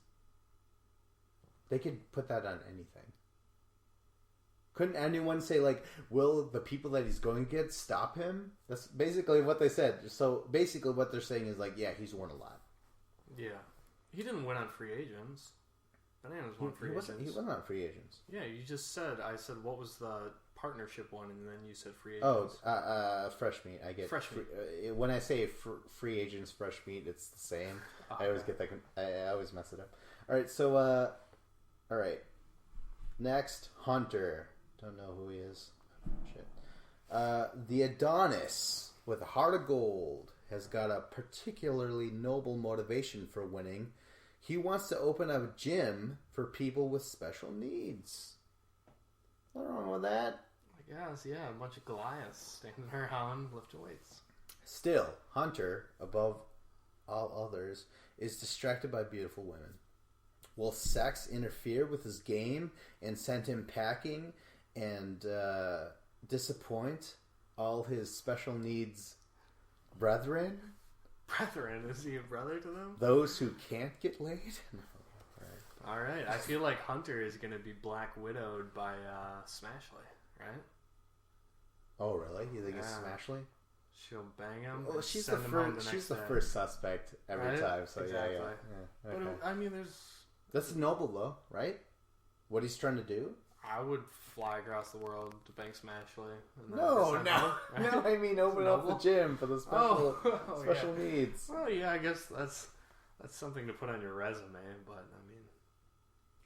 They could put that on anything. Couldn't anyone say, like, will the people that he's going against stop him? That's basically what they said. So basically what they're saying is, like, yeah, he's won a lot. Yeah. He didn't win on free agents. Bananas won free agents. He wasn't on free agents. Yeah, you just said, I said, what was the partnership one? And then you said free agents. Oh, fresh meat. I get fresh meat. When I say free agents, fresh meat, it's the same. I always get that. I always mess it up. All right, so, all right. Next, Hunter. Don't know who he is. Shit. The Adonis with a heart of gold has got a particularly noble motivation for winning. He wants to open a gym for people with special needs. What's wrong with that? I Yes, yeah, a bunch of Goliaths standing around lifting weights. Still, Hunter, above all others, is distracted by beautiful women. Will sex interfere with his game and send him packing and disappoint all his special needs brethren? Brethren? Is he a brother to them? Those who can't get laid? No. All right. I feel like Hunter is going to be Black Widowed by Smashley, right? Oh, really? You think it's Smashley? She'll bang him. Well, she's the first suspect every time. So exactly. Yeah. Okay. But I mean, that's noble, though, right? What he's trying to do. I would fly across the world to bang Smashley. No. I mean, open up the gym for the special needs. Well, yeah, I guess that's something to put on your resume. But I mean,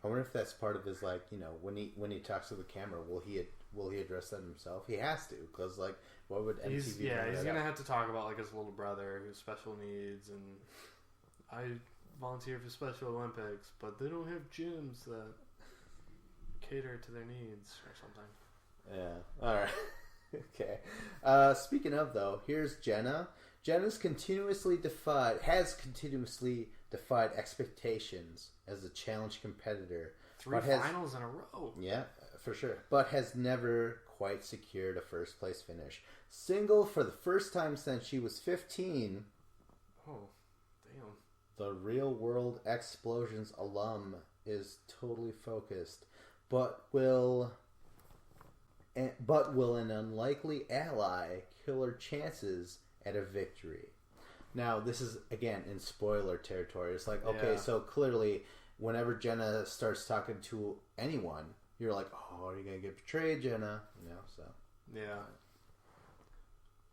I wonder if that's part of his, like, you know, when he talks to the camera, will he address that himself? He has to, because, like, what would MTV? He's gonna have to talk about, like, his little brother who's special needs, and I volunteer for Special Olympics, but they don't have gyms that cater to their needs or something. Yeah. All right. Okay. Speaking of, though, here's Jenna. Jenna's continuously defied expectations as a challenge competitor. 3 finals in a row. Yeah, for sure. But has never quite secured a first place finish. Single for the first time since she was 15. Oh, damn. The Real World Explosions alum is totally focused, but will an unlikely ally kill her chances at a victory? Now, this is, again, in spoiler territory. It's like, okay, so clearly, whenever Jenna starts talking to anyone, you're like, oh, are you going to get betrayed, Jenna? You know, so. Yeah.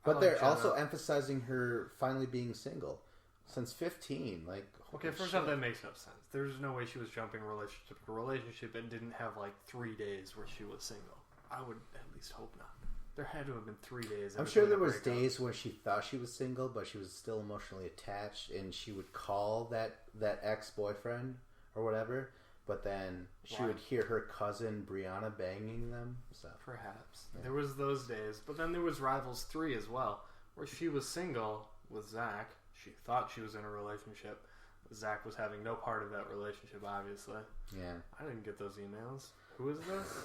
But they're also emphasizing her finally being single. Since 15, like... Okay, first off, that makes no sense. There's no way she was jumping relationship to relationship and didn't have, like, 3 days where she was single. I would at least hope not. There had to have been 3 days. I'm sure there was days when she thought she was single, but she was still emotionally attached, and she would call that ex-boyfriend or whatever, but then she would hear her cousin Brianna banging them. So perhaps. Yeah. There was those days, but then there was Rivals 3 as well, where she was single with Zach. She thought she was in a relationship. Zach was having no part of that relationship, obviously. Yeah. I didn't get those emails. Who is this?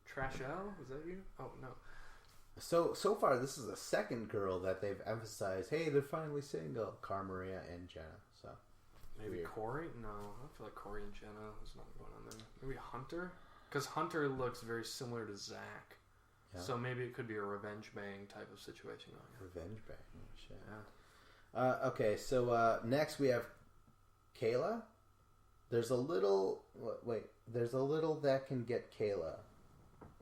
Trashelle? Is that you? Oh, no. So far, this is the second girl that they've emphasized. Hey, they're finally single. Cara Maria and Jenna. So maybe weird. Corey? No, I feel like Corey and Jenna. There's nothing going on there. Maybe Hunter? Because Hunter looks very similar to Zach. Yeah. So maybe it could be a revenge bang type of situation going on. Revenge bang? Oh, shit. Yeah. Okay, so next we have Kayla. There's a little that can get Kayla.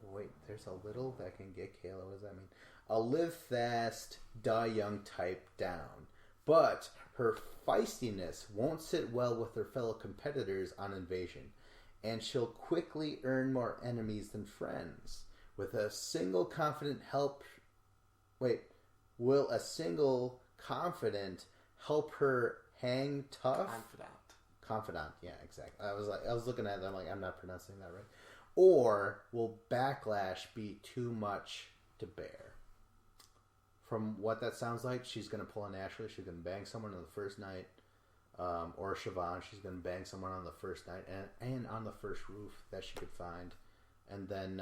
Wait, there's a little that can get Kayla. What does that mean? A live fast, die young type down. But her feistiness won't sit well with her fellow competitors on Invasion, and she'll quickly earn more enemies than friends. Will a single confident help her hang tough? Confidant, yeah, exactly. I was looking at them like, I'm not pronouncing that right. Or will backlash be too much to bear? From what that sounds like, she's going to pull an Ashley. She's going to bang someone on the first night. Or Siobhan, she's going to bang someone on the first night and on the first roof that she could find. And then,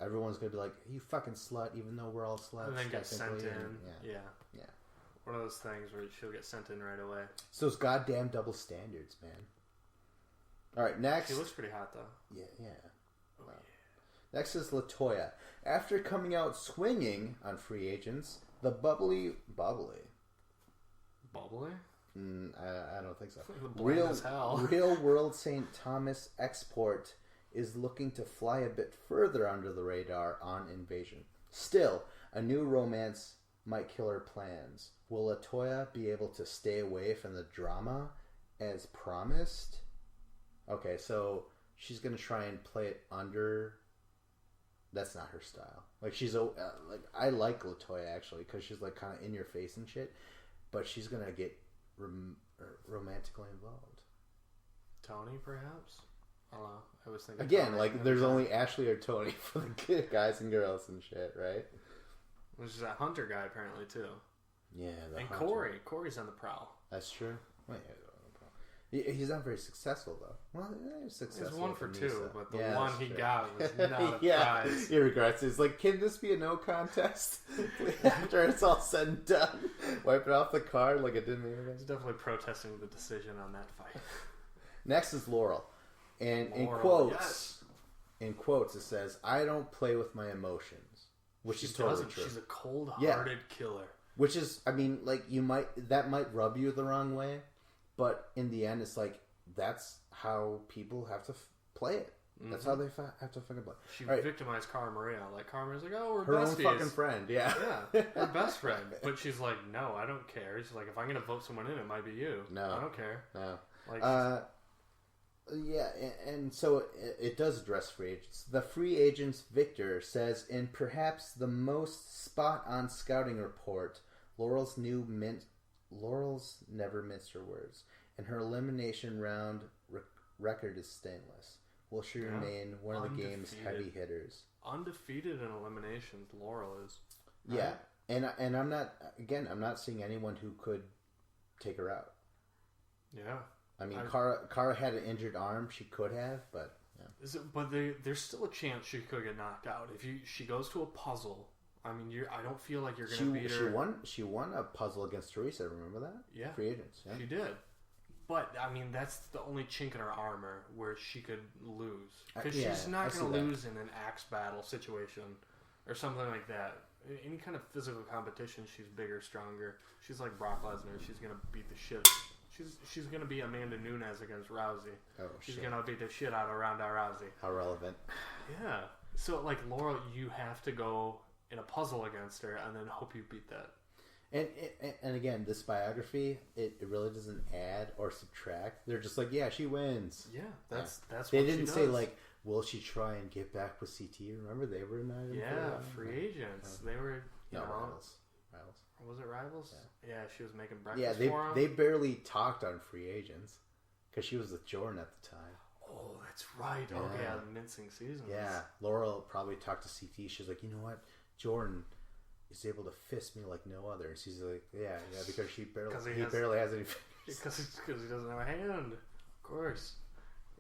everyone's going to be like, you fucking slut, even though we're all sluts. And then get sent in. Yeah. Yeah. One of those things where she'll get sent in right away. It's those goddamn double standards, man. All right, next. She looks pretty hot, though. Yeah. Wow. Next is LaToya. After coming out swinging on free agents, the bubbly? Bubbly? I don't think so. Real World St. Thomas export is looking to fly a bit further under the radar on Invasion. Still, a new romance might kill her plans. Will LaToya be able to stay away from the drama as promised? Okay, so she's gonna try and play it under. That's not her style. Like I like LaToya actually because she's like kind of in your face and shit, but she's gonna get romantically involved. Tony, perhaps. I don't know. I was thinking again, like there's only Ashley or Tony for the guys and girls and shit, right? There's that Hunter guy apparently too. Yeah, and Hunter. Corey's on the prowl. That's true. Wait, he's not very successful though. Well, he's successful. He's 1 for 2, Nisa. but the one he got was not a prize. He regrets it. He's like, can this be a no contest? After it's all said and done, wipe it off the card like it didn't mean anything. He's definitely protesting the decision on that fight. Next is Laurel, and in quotes it says, "I don't play with my emotions," which is totally true. She's a cold-hearted killer. Which is, I mean, like that might rub you the wrong way. But in the end, it's like, that's how people have to play it. That's how they have to fucking play. She victimized Cara Maria. Like, Cara Maria's like, oh, we're her besties. Her own fucking friend, yeah. Yeah, we're best friend. But she's like, no, I don't care. She's like, if I'm going to vote someone in, it might be you. No. I don't care. No. Like, yeah, and so it does address free agents. The free agents Victor says, in perhaps the most spot-on scouting report, Laurel's never minced her words, and her elimination round record is stainless. Will she remain one of the game's heavy hitters? Undefeated in eliminations, Laurel is. Right? Yeah, and I'm not seeing anyone who could take her out. Yeah. I mean, Cara had an injured arm. She could have, but... Yeah. But there's still a chance she could get knocked out. If she goes to a puzzle... I mean, I don't feel like you're going to beat her. She won a puzzle against Teresa. Remember that? Yeah, free agents. Yeah. She did. But I mean, that's the only chink in her armor where she could lose, because she's not going to lose in an axe battle situation or something like that. Any kind of physical competition, she's bigger, stronger. She's like Brock Lesnar. She's going to beat the shit. She's going to be Amanda Nunes against Rousey. Oh, she's going to beat the shit out of Ronda Rousey. How relevant. Yeah. So like Laurel, you have to go in a puzzle against her and then hope you beat that. And again, this biography, it really doesn't add or subtract. They're just like, yeah, she wins. Yeah, that's they what didn't she say does. like, will she try and get back with CT? Remember they were not free agents. They were rivals. Was it rivals? Yeah, she was making breakfast. Yeah, for they barely talked on free agents because she was with Jordan at the time. Oh, that's right. Yeah. Oh yeah, mincing seasons. Yeah, Laurel probably talked to CT. She's like, you know what, Jordan is able to fist me like no other. And she's like, yeah, because he barely has any fingers. Because he doesn't have a hand. Of course,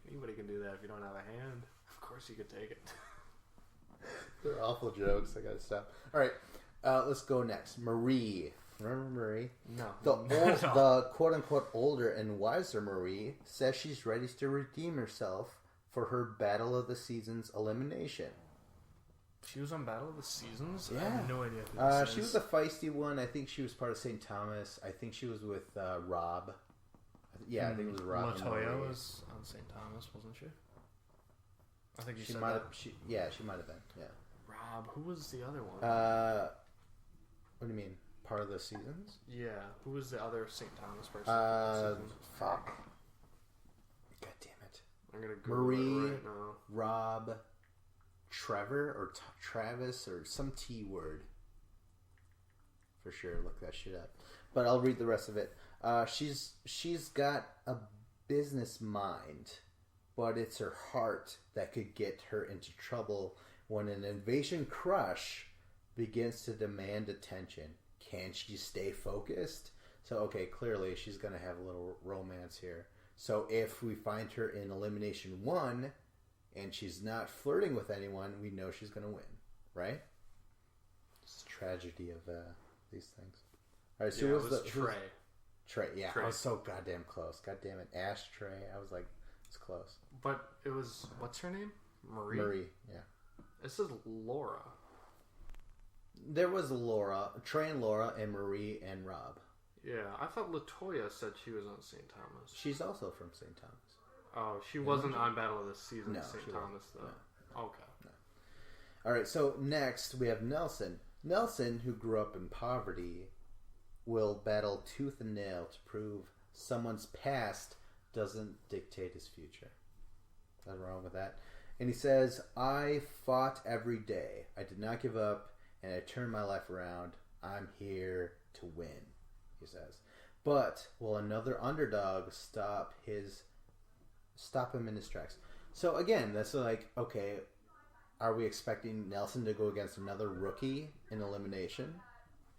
anybody can do that if you don't have a hand. Of course, you could take it. They're awful jokes. I gotta stop. All right, let's go next. Marie. Remember Marie? No. The quote-unquote older and wiser Marie says she's ready to redeem herself for her Battle of the Seasons elimination. She was on Battle of the Seasons? Yeah. I have no idea who this she was the feisty one. I think she was part of St. Thomas. I think she was with Rob. Yeah, I think it was Rob. LaToya was on St. Thomas, wasn't she? I think you said might that. She might have been. Yeah. Rob, who was the other one? What do you mean? Part of the Seasons? Yeah. Who was the other St. Thomas person? Fuck. God damn it. I'm gonna Google Marie, it right now. Rob, Trevor, or Travis, or some T word. For sure, look that shit up. But I'll read the rest of it. She's got a business mind, but it's her heart that could get her into trouble when an invasion crush begins to demand attention. Can she stay focused? So, okay, clearly she's going to have a little romance here. So if we find her in Elimination 1 and she's not flirting with anyone, we know she's going to win, right? It's the tragedy of these things. All right, so it was Trey. Trey, yeah. Trey. I was so goddamn close. God damn it. Ashtray. I was like, it's close. But it was, what's her name? Marie, yeah. This is Laura. There was Laura, Trey and Laura, and Marie and Rob. Yeah, I thought LaToya said she was on St. Thomas. She's also from St. Thomas. Oh, she wasn't on Battle of the Season No, St. she Thomas, though. No. Okay. No. All right, so next we have Nelson. Nelson, who grew up in poverty, will battle tooth and nail to prove someone's past doesn't dictate his future. Nothing wrong with that. And he says, I fought every day. I did not give up, and I turned my life around. I'm here to win, he says. But will another underdog stop him in his tracks? So again, that's like, okay, are we expecting Nelson to go against another rookie in elimination?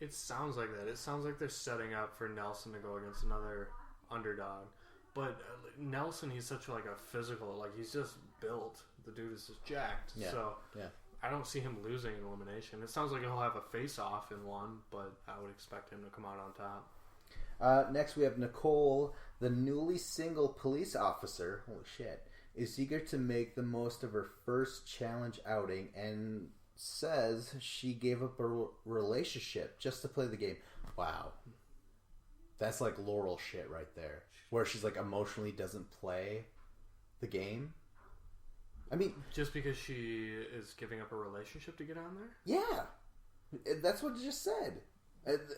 It sounds like that. It sounds like they're setting up for Nelson to go against another underdog. But Nelson, he's such like a physical, like he's just built. The dude is just jacked. Yeah. So yeah. I don't see him losing in elimination. It sounds like he'll have a face-off in one, but I would expect him to come out on top. Next, we have Nicole, the newly single police officer. Holy shit. Is eager to make the most of her first challenge outing and says she gave up a relationship just to play the game. Wow. That's like Laurel shit right there. Where she's like emotionally doesn't play the game. I mean... Just because she is giving up a relationship to get on there? Yeah. That's what it just said.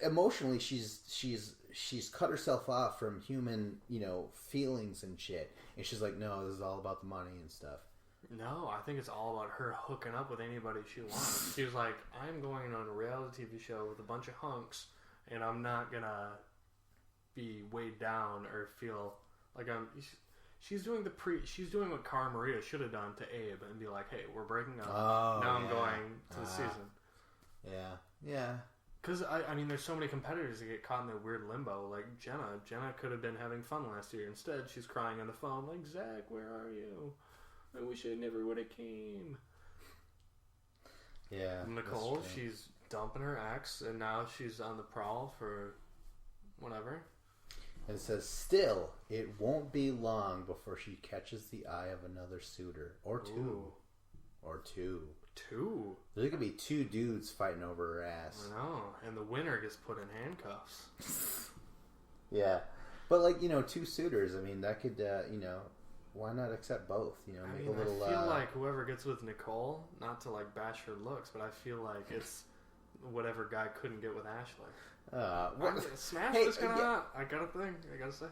Emotionally, she's cut herself off from human, feelings and shit. And she's like, no, this is all about the money and stuff. No, I think it's all about her hooking up with anybody she wants. She was like, I'm going on a reality TV show with a bunch of hunks, and I'm not gonna be weighed down or feel like I'm... She's doing what Cara Maria should have done to Abe and be like, hey, we're breaking up. Now I'm going to the season. Yeah. Yeah. Because, I mean, there's so many competitors that get caught in their weird limbo. Like Jenna. Jenna could have been having fun last year. Instead, she's crying on the phone like, Zach, where are you? I wish I never would have came. Yeah. Nicole, she's dumping her ex, and now she's on the prowl for whatever. And it says, still, it won't be long before she catches the eye of another suitor. Or two. Ooh. Or two. Two? There's going to be two dudes fighting over her ass. I know. And the winner gets put in handcuffs. Yeah. But, like, two suitors, I mean, that could, why not accept both? I feel like whoever gets with Nicole, not to, like, bash her looks, but I feel like it's whatever guy couldn't get with Ashley. Smash is kind of I gotta say.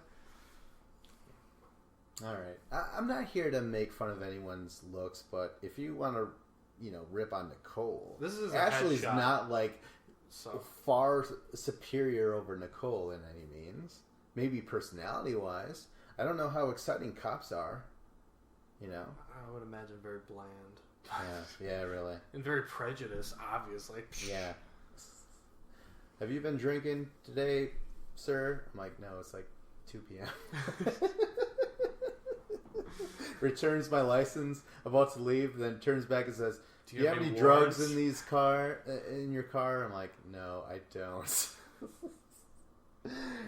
Alright. I'm not here to make fun of anyone's looks, but if you want to, rip on Nicole, this is Ashley's not, like, far superior over Nicole in any means. Maybe personality-wise. I don't know how exciting cops are. I would imagine very bland. Yeah, really. And very prejudiced, obviously. Yeah. Have you been drinking today, sir? I'm like, no, it's like 2 p.m. Returns my license, about to leave, then turns back and says, do you have any drugs in your car? I'm like, no, I don't.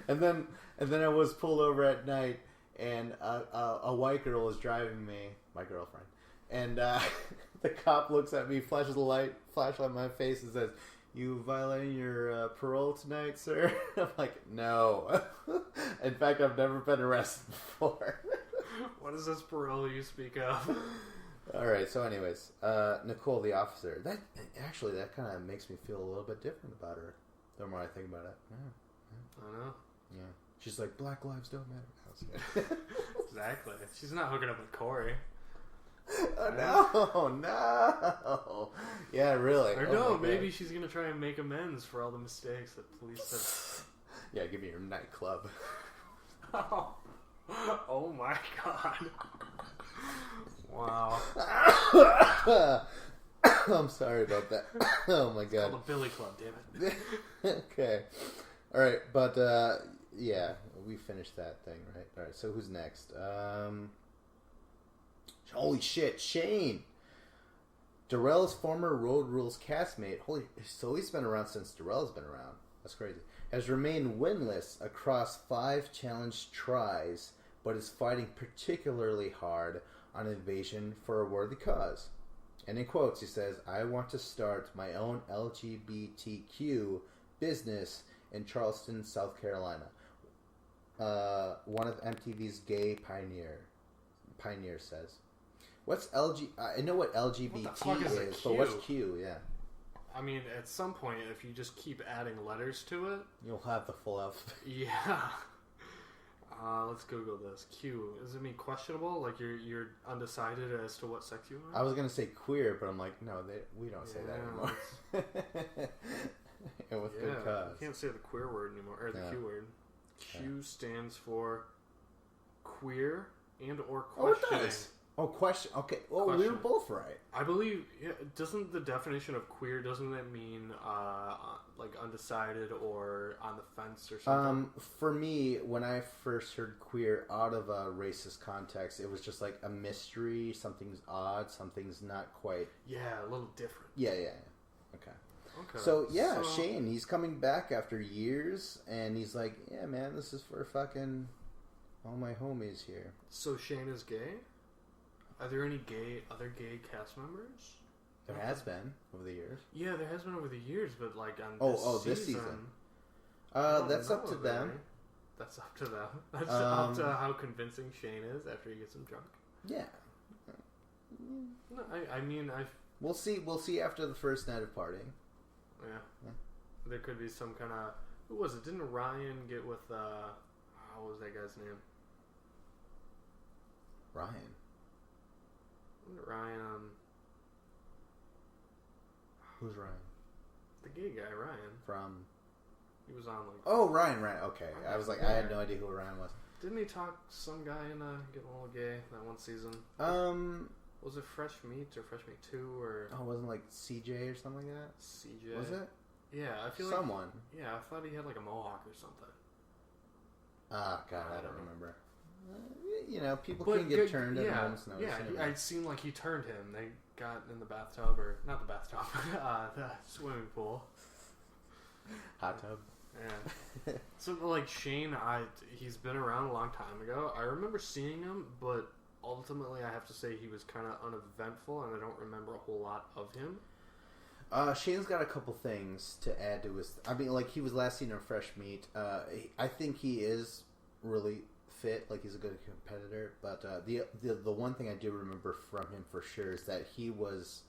and then I was pulled over at night, and a white girl was driving me, my girlfriend, and the cop looks at me, flashes the flashlight in my face, and says, you violating your parole tonight, sir? I'm like, no. In fact, I've never been arrested before. What is this parole you speak of? Alright, so anyways, Nicole, the officer. That kind of makes me feel a little bit different about her. The more I think about it. Yeah. I know. Yeah. She's like, Black lives don't matter. Exactly. She's not hooking up with Corey. Oh, no. Yeah, really. Or no, maybe she's going to try and make amends for all the mistakes that police have. Yeah, give me your nightclub. Oh my god. Wow. I'm sorry about that. Oh my god. It's called the Billy Club, damn it. Okay. Alright, but yeah, we finished that thing, right? Alright, so who's next? Holy shit, Shane! Darrell's former Road Rules castmate, so he's been around since Darrell's been around. That's crazy. Has remained winless across 5 challenge tries, but is fighting particularly hard on invasion for a worthy cause. And in quotes, he says, I want to start my own LGBTQ business in Charleston, South Carolina. One of MTV's gay pioneers says. What's I know what LGBT is, but what's Q? Yeah. I mean, at some point, if you just keep adding letters to it, you'll have the full alphabet. Yeah. Let's Google this. Q. Does it mean questionable? Like you're undecided as to what sex you are? I was gonna say queer, but I'm like, no, we don't say that anymore. And with good cause. You can't say the queer word anymore, or the Q word. Q stands for queer and or questioning. Oh, it does. Oh, question. Okay. Well, we Question. were both right. I believe. Yeah, doesn't the definition of queer doesn't it mean like undecided or on the fence or something? For me, when I first heard queer out of a racist context, it was just like a mystery. Something's odd. Something's not quite. Yeah, a little different. Yeah. Okay. Okay. So yeah, Shane, he's coming back after years, and he's like, "Yeah, man, this is for fucking all my homies here." So Shane is gay? Are there any other gay cast members? There has been over the years. Yeah, there has been over the years, but like on this season. That's up to them. That's up to them. That's up to how convincing Shane is after he gets him drunk. Yeah. No, I mean, We'll see. We'll see after the first night of partying. Yeah. There could be some kind of... Who was it? Didn't Ryan get with... what was that guy's name? Ryan. Who's Ryan? The gay guy, Ryan. From... He was on like... Oh, Ryan. Okay. I was like, I had no idea who Ryan was. Didn't he talk some guy in getting a little gay that one season? Was it Fresh Meat or Fresh Meat 2 or... Oh, it wasn't like CJ or something like that? CJ? Was it? Yeah, I feel someone. Like... Yeah, I thought he had like a mohawk or something. Ah, God, I don't remember. People can get turned at a moment's notice. Yeah, I'd seen like he turned him. They got in the bathtub, or not the bathtub, the swimming pool. Hot tub. Yeah. So like Shane, he's been around a long time ago. I remember seeing him, but ultimately I have to say he was kind of uneventful, and I don't remember a whole lot of him. Shane's got a couple things to add to his... I mean, like, he was last seen on Fresh Meat. I think he is really fit. Like, he's a good competitor. But the one thing I do remember from him for sure is that he was...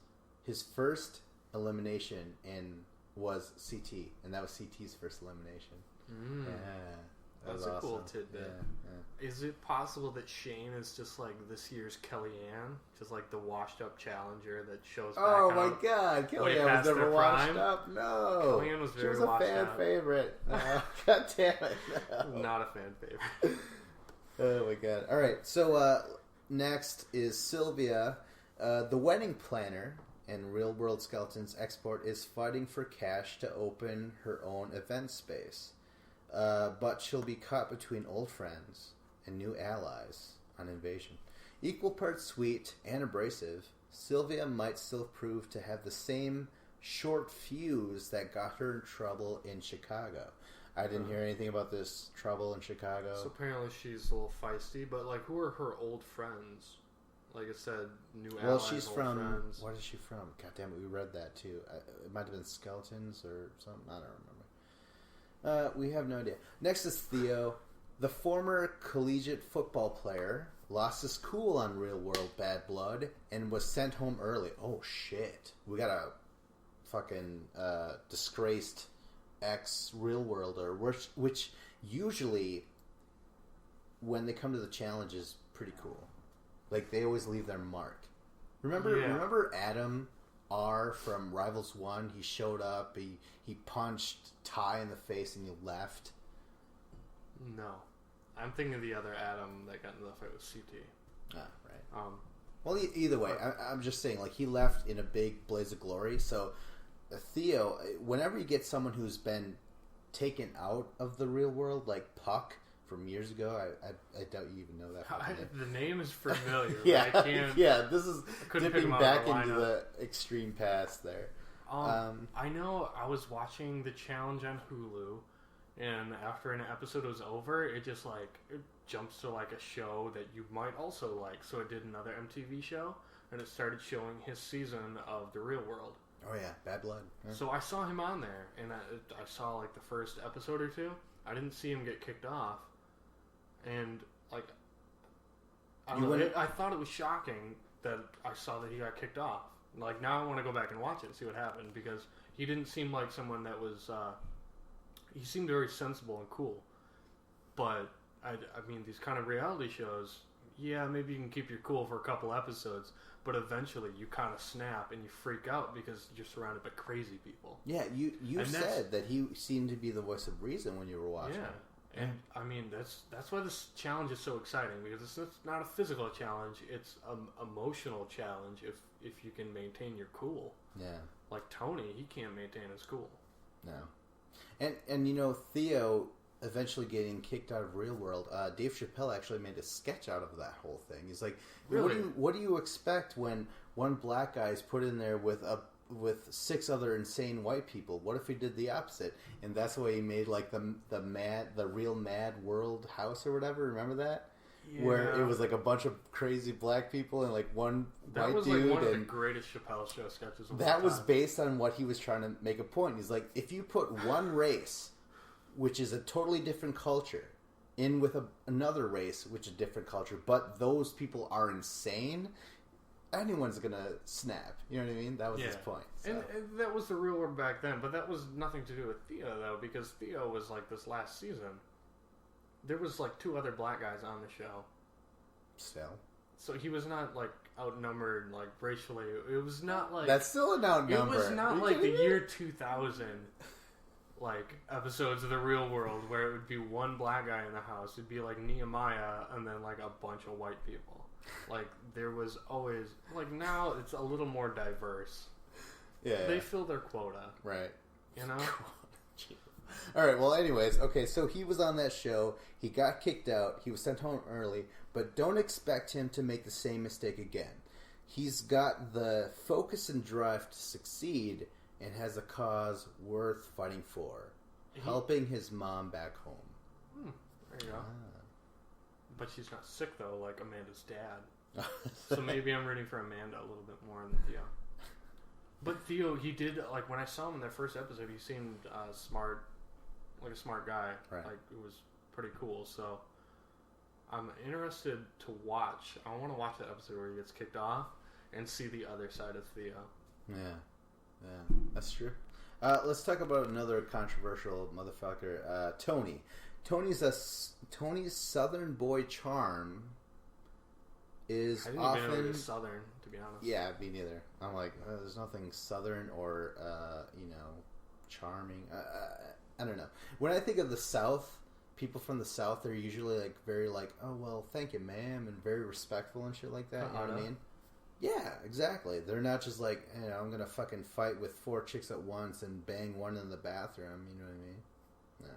His first elimination was CT. And that was CT's first elimination. Yeah. That's a cool tidbit. Yeah. Is it possible that Shane is just like this year's Kellyanne? Just like the washed up challenger that shows back Oh my God. Kellyanne was never washed up? No. Kellyanne was she very was a washed fan up. favorite. God damn it. No. Not a fan favorite. Oh my God. Alright, so next is Sylvia. The wedding planner and Real World Skeletons export is fighting for cash to open her own event space. But she'll be caught between old friends and new allies on Invasion. Equal parts sweet and abrasive, Sylvia might still prove to have the same short fuse that got her in trouble in Chicago. I didn't hear anything about this trouble in Chicago. So apparently she's a little feisty, but like, who are her old friends? Like I said, new allies. Well, she's old from... friends. What is she from? God damn it, we read that too. It might have been Skeletons or something. I don't remember. We have no idea. Next is Theo. The former collegiate football player lost his cool on Real World Bad Blood and was sent home early. Oh, shit. We got a fucking disgraced ex-Real Worlder, which usually, when they come to the challenge, is pretty cool. Like, they always leave their mark. Remember Adam R from Rivals 1? He showed up, he punched Ty in the face and he left. No. I'm thinking of the other Adam that got into the fight with CT. Ah, right. Well, either way, I'm just saying, like, he left in a big blaze of glory, so Theo, whenever you get someone who's been taken out of the real world, like Puck from years ago, I doubt you even know that. The name is familiar. Yeah, I can't, yeah, this is dipping back into the the extreme past there. I know I was watching the challenge on Hulu, and after an episode was over, it just it jumps to like a show that you might also like. So it did another MTV show, and it started showing his season of The Real World. Oh yeah, Bad Blood. Yeah. So I saw him on there, and I saw like the first episode or two. I didn't see him get kicked off, and like I thought it was shocking that I saw that he got kicked off. Like, now I want to go back and watch it and see what happened, because he didn't seem like someone that was he seemed very sensible and cool. But I mean, these kind of reality shows, yeah, maybe you can keep your cool for a couple episodes, but eventually you kind of snap and you freak out because you're surrounded by crazy people. Yeah, you said that he seemed to be the voice of reason when you were watching. Yeah, And I mean that's why this challenge is so exciting, because it's not a physical challenge; it's an emotional challenge. If you can maintain your cool, like Tony, he can't maintain his cool. No, and Theo eventually getting kicked out of Real World. Dave Chappelle actually made a sketch out of that whole thing. He's like, really? What do you expect when one black guy is put in there with 6 other insane white people? What if he did the opposite? And that's why he made like the Real Mad World House or whatever. Remember that? Yeah. Where it was like a bunch of crazy black people and like one white dude. That was like one of the greatest Chappelle Show sketches of all time. That was based on what he was trying to make a point. He's like, if you put one race, which is a totally different culture, in with another race, which is a different culture, but those people are insane, anyone's gonna snap. You know what I mean? That was his point. So. And that was the Real World back then, but that was nothing to do with Theo, though, because Theo was like this last season. There was like 2 other black guys on the show. So he was not like outnumbered like racially. It was not like that's still an outnumber. It was not like the year 2000 like episodes of the Real World where it would be one black guy in the house. It'd be like Nehemiah and then like a bunch of white people. Like there was always like now it's a little more diverse. Yeah, they fill their quota, right? You know. All right. Well, anyways, okay. So he was on that show. He got kicked out. He was sent home early. But don't expect him to make the same mistake again. He's got the focus and drive to succeed, and has a cause worth fighting for, helping his mom back home. There you go. But she's not sick though, like Amanda's dad. So maybe I'm rooting for Amanda a little bit more than Theo. But Theo, he did, like, when I saw him in that first episode, he seemed smart, like a smart guy. Right. Like, it was pretty cool. So, I'm interested to watch. I want to watch the episode where he gets kicked off and see the other side of Theo. Yeah, that's true. Let's talk about another controversial motherfucker, Tony. Tony's Southern boy charm is I didn't often even know he was Southern, to be honest. Yeah, me neither. I'm like, there's nothing Southern or charming. I don't know. When I think of the South, people from the South are usually like very like, oh well, thank you, ma'am, and very respectful and shit like that. You know what I mean? Yeah, exactly. They're not just like, I'm gonna fucking fight with 4 chicks at once and bang one in the bathroom. You know what I mean? No.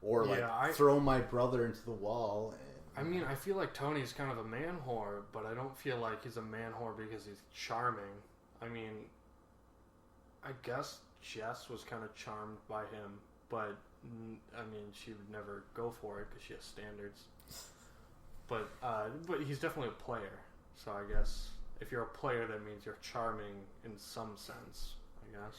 Or like throw my brother into the wall. I mean, I feel like Tony's kind of a man whore, but I don't feel like he's a man whore because he's charming. I mean, I guess Jess was kind of charmed by him, but I mean, she would never go for it because she has standards. But he's definitely a player, so I guess if you're a player, that means you're charming in some sense, I guess.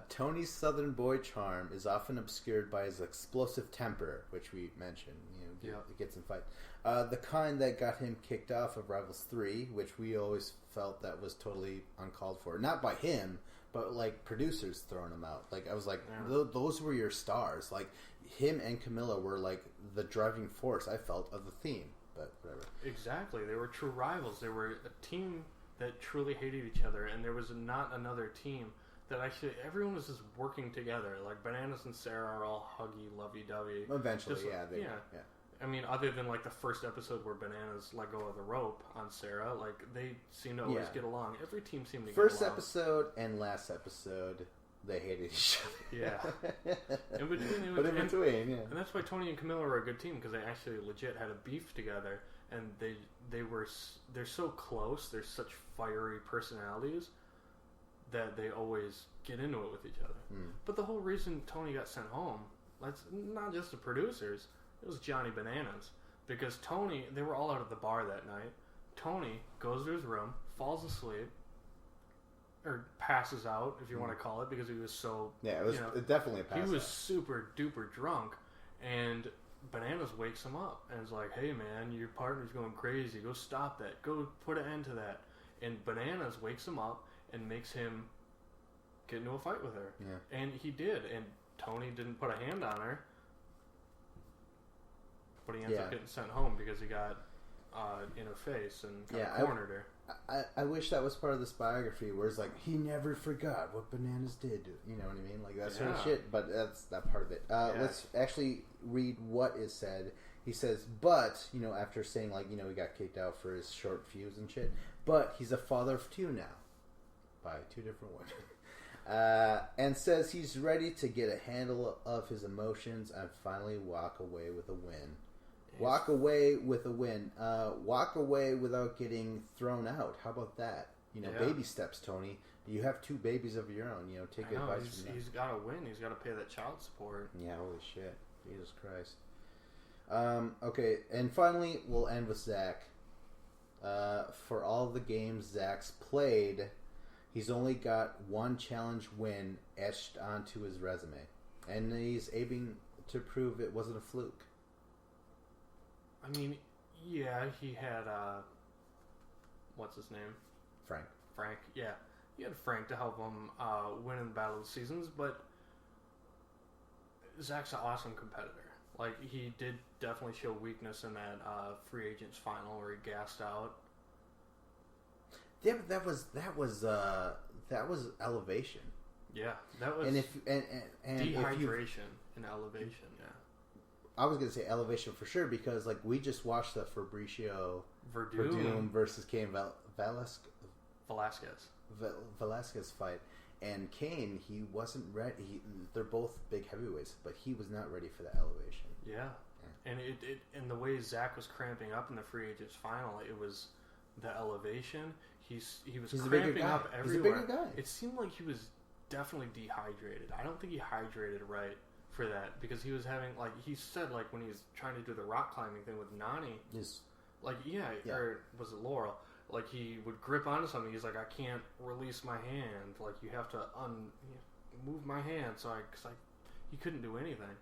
Tony's Southern boy charm is often obscured by his explosive temper, which we mentioned. It gets in fight. The kind that got him kicked off of Rivals 3, which we always felt that was totally uncalled for. Not by him, but like producers throwing him out. Like I was like, those were your stars. Like him and Camilla were like the driving force, I felt, of the theme. But whatever. Exactly. They were true rivals. They were a team that truly hated each other, and there was not another team that actually everyone was just working together. Like Bananas and Sarah are all huggy, lovey-dovey. Eventually, just, yeah. I mean, other than like the first episode where Bananas let go of the rope on Sarah, like they seem to always get along. Every team seemed to get along. First episode and last episode, they hated each other. Yeah. In between, yeah. And that's why Tony and Camilla were a good team, because they actually legit had a beef together, and they're so close. They're such fiery personalities that they always get into it with each other. But the whole reason Tony got sent home, that's not just the producers. It was Johnny Bananas. Because Tony, they were all out at the bar that night. Tony goes to his room, falls asleep, or passes out, if you want to call it, because he was so... Yeah, it was definitely a pass He was out. super duper drunk, and Bananas wakes him up, and is like, hey man, your partner's going crazy, go stop that, go put an end to that. And Bananas wakes him up and makes him get into a fight with her. Yeah. And he did, and Tony didn't put a hand on her, but he ends up getting sent home because he got in her face and kind of cornered her. I wish that was part of this biography, where it's like he never forgot what bananas did. You know what I mean? Like that sort of shit. But that's not part of it. Let's actually read what is said. He says, but after saying like he got kicked out for his short fuse and shit, but he's a father of 2 now, by 2 different women, and says he's ready to get a handle of his emotions and finally walk away with a win. Walk away with a win. Walk away without getting thrown out. How about that? Baby steps, Tony. You have 2 babies of your own. Take advice from them. He's got to win. He's got to pay that child support. Yeah, holy shit. Jesus Christ. Okay, and finally, we'll end with Zach. For all the games Zach's played, he's only got 1 challenge win etched onto his resume. And he's aiming to prove it wasn't a fluke. I mean, yeah, he had, what's his name? Frank, yeah. He had Frank to help him win in the Battle of the Seasons, but Zach's an awesome competitor. Like, he did definitely show weakness in that free agents final where he gassed out. Yeah, but that was elevation. Yeah, that was and dehydration and elevation. Yeah, I was gonna say elevation for sure because like we just watched the Verdum versus Cain Velasquez fight, and Cain, he wasn't ready. They're both big heavyweights, but he was not ready for that elevation. Yeah. And and the way Zach was cramping up in the free agents final, it was the elevation. He was cramping up everywhere. He's a bigger guy. It seemed like he was definitely dehydrated. I don't think he hydrated right for that because he was having he said when he was trying to do the rock climbing thing with Nani. Yes. Or was it Laurel? Like he would grip onto something. He's like, I can't release my hand. Like you have to move my hand. So he couldn't do anything.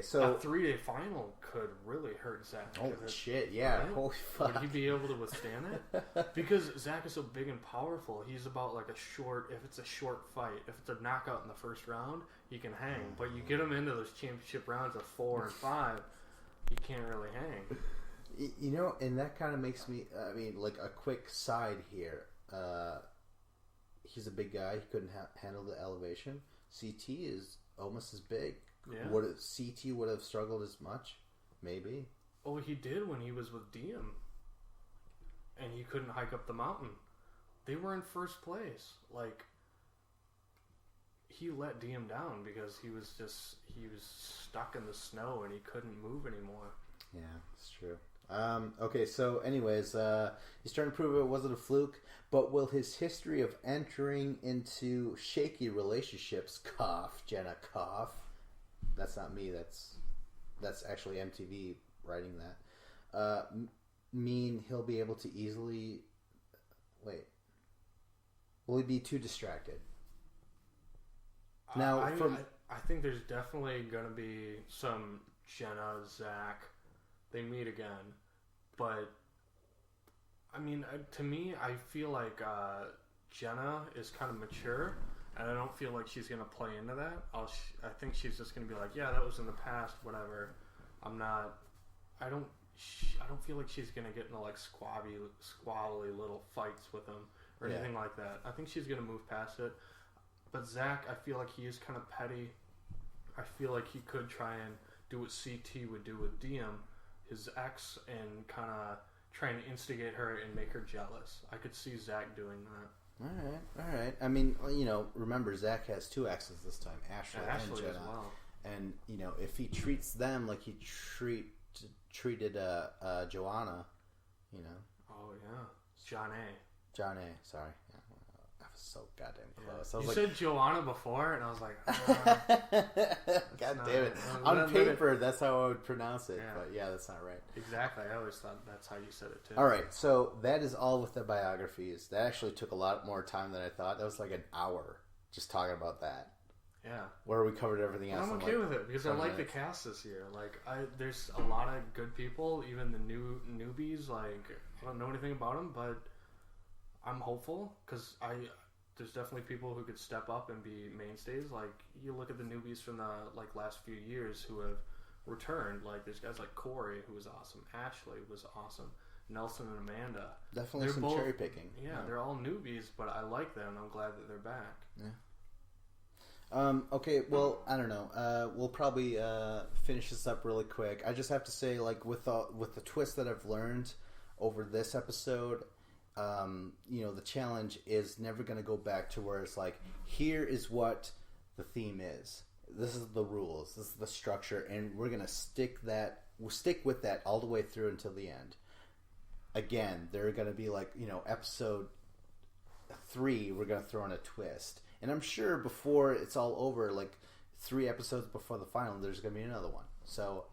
So a 3-day final could really hurt Zach. Holy shit! Yeah, right? Holy fuck! Would he be able to withstand it? Because Zach is so big and powerful. He's about like a short. If it's a short fight, if it's a knockout in the first round, he can hang. But you get him into those championship rounds of 4 and 5, he can't really hang. And that kind of makes me. I mean, like a quick side here. He's a big guy. He couldn't handle the elevation. CT is almost as big. Yeah. CT would have struggled as much? Maybe. Oh, he did when he was with Diem. And he couldn't hike up the mountain. They were in first place. Like, he let Diem down because he was stuck in the snow and he couldn't move anymore. Yeah, it's true. Okay, so anyways, he's trying to prove it wasn't a fluke, but will his history of entering into shaky relationships, Jenna, that's not me, that's actually MTV writing that, mean he'll be able to easily... Wait. Will he be too distracted? Now, I think there's definitely going to be some Jenna, Zach, they meet again, but I mean, to me, I feel like Jenna is kind of mature, and I don't feel like she's going to play into that. I think she's just going to be like, yeah, that was in the past, whatever. I don't feel like she's going to get into like squally little fights with him or anything like that. I think she's going to move past it. But Zach, I feel like he is kind of petty. I feel like he could try and do what CT would do with Diem, his ex, and kind of try and instigate her and make her jealous. I could see Zach doing that. All right. I mean, remember, Zach has 2 exes this time, Ashley and Jenna. As well. And, if he treats them like he treated Joanna, Oh, yeah. John A, sorry. Yeah, I was so goddamn close. You said Joanna before, and I was like, God damn it. On paper, that's how I would pronounce it. Yeah. But yeah, that's not right. Exactly. I always thought that's how you said it, too. All right. So that is all with the biographies. That actually took a lot more time than I thought. That was like an hour just talking about that. Yeah. Where we covered everything else. I'm okay with it because I like the cast this year. Like, there's a lot of good people, even the newbies. Like, I don't know anything about them, but I'm hopeful because there's definitely people who could step up and be mainstays. Like, you look at the newbies from the last few years who have returned. Like, there's guys like Corey, who was awesome. Ashley was awesome. Nelson and Amanda. Definitely some cherry picking. Yeah, they're all newbies, but I like them. I'm glad that they're back. Yeah. Okay, well, I don't know. We'll probably finish this up really quick. I just have to say, like, with the twist that I've learned over this episode, the challenge is never going to go back to where it's like, here is what the theme is. This is the rules. This is the structure, and we're going to stick with that all the way through until the end. Again, they're going to be like, episode 3, we're going to throw in a twist. And I'm sure before it's all over, like 3 episodes before the final, there's going to be another one. So,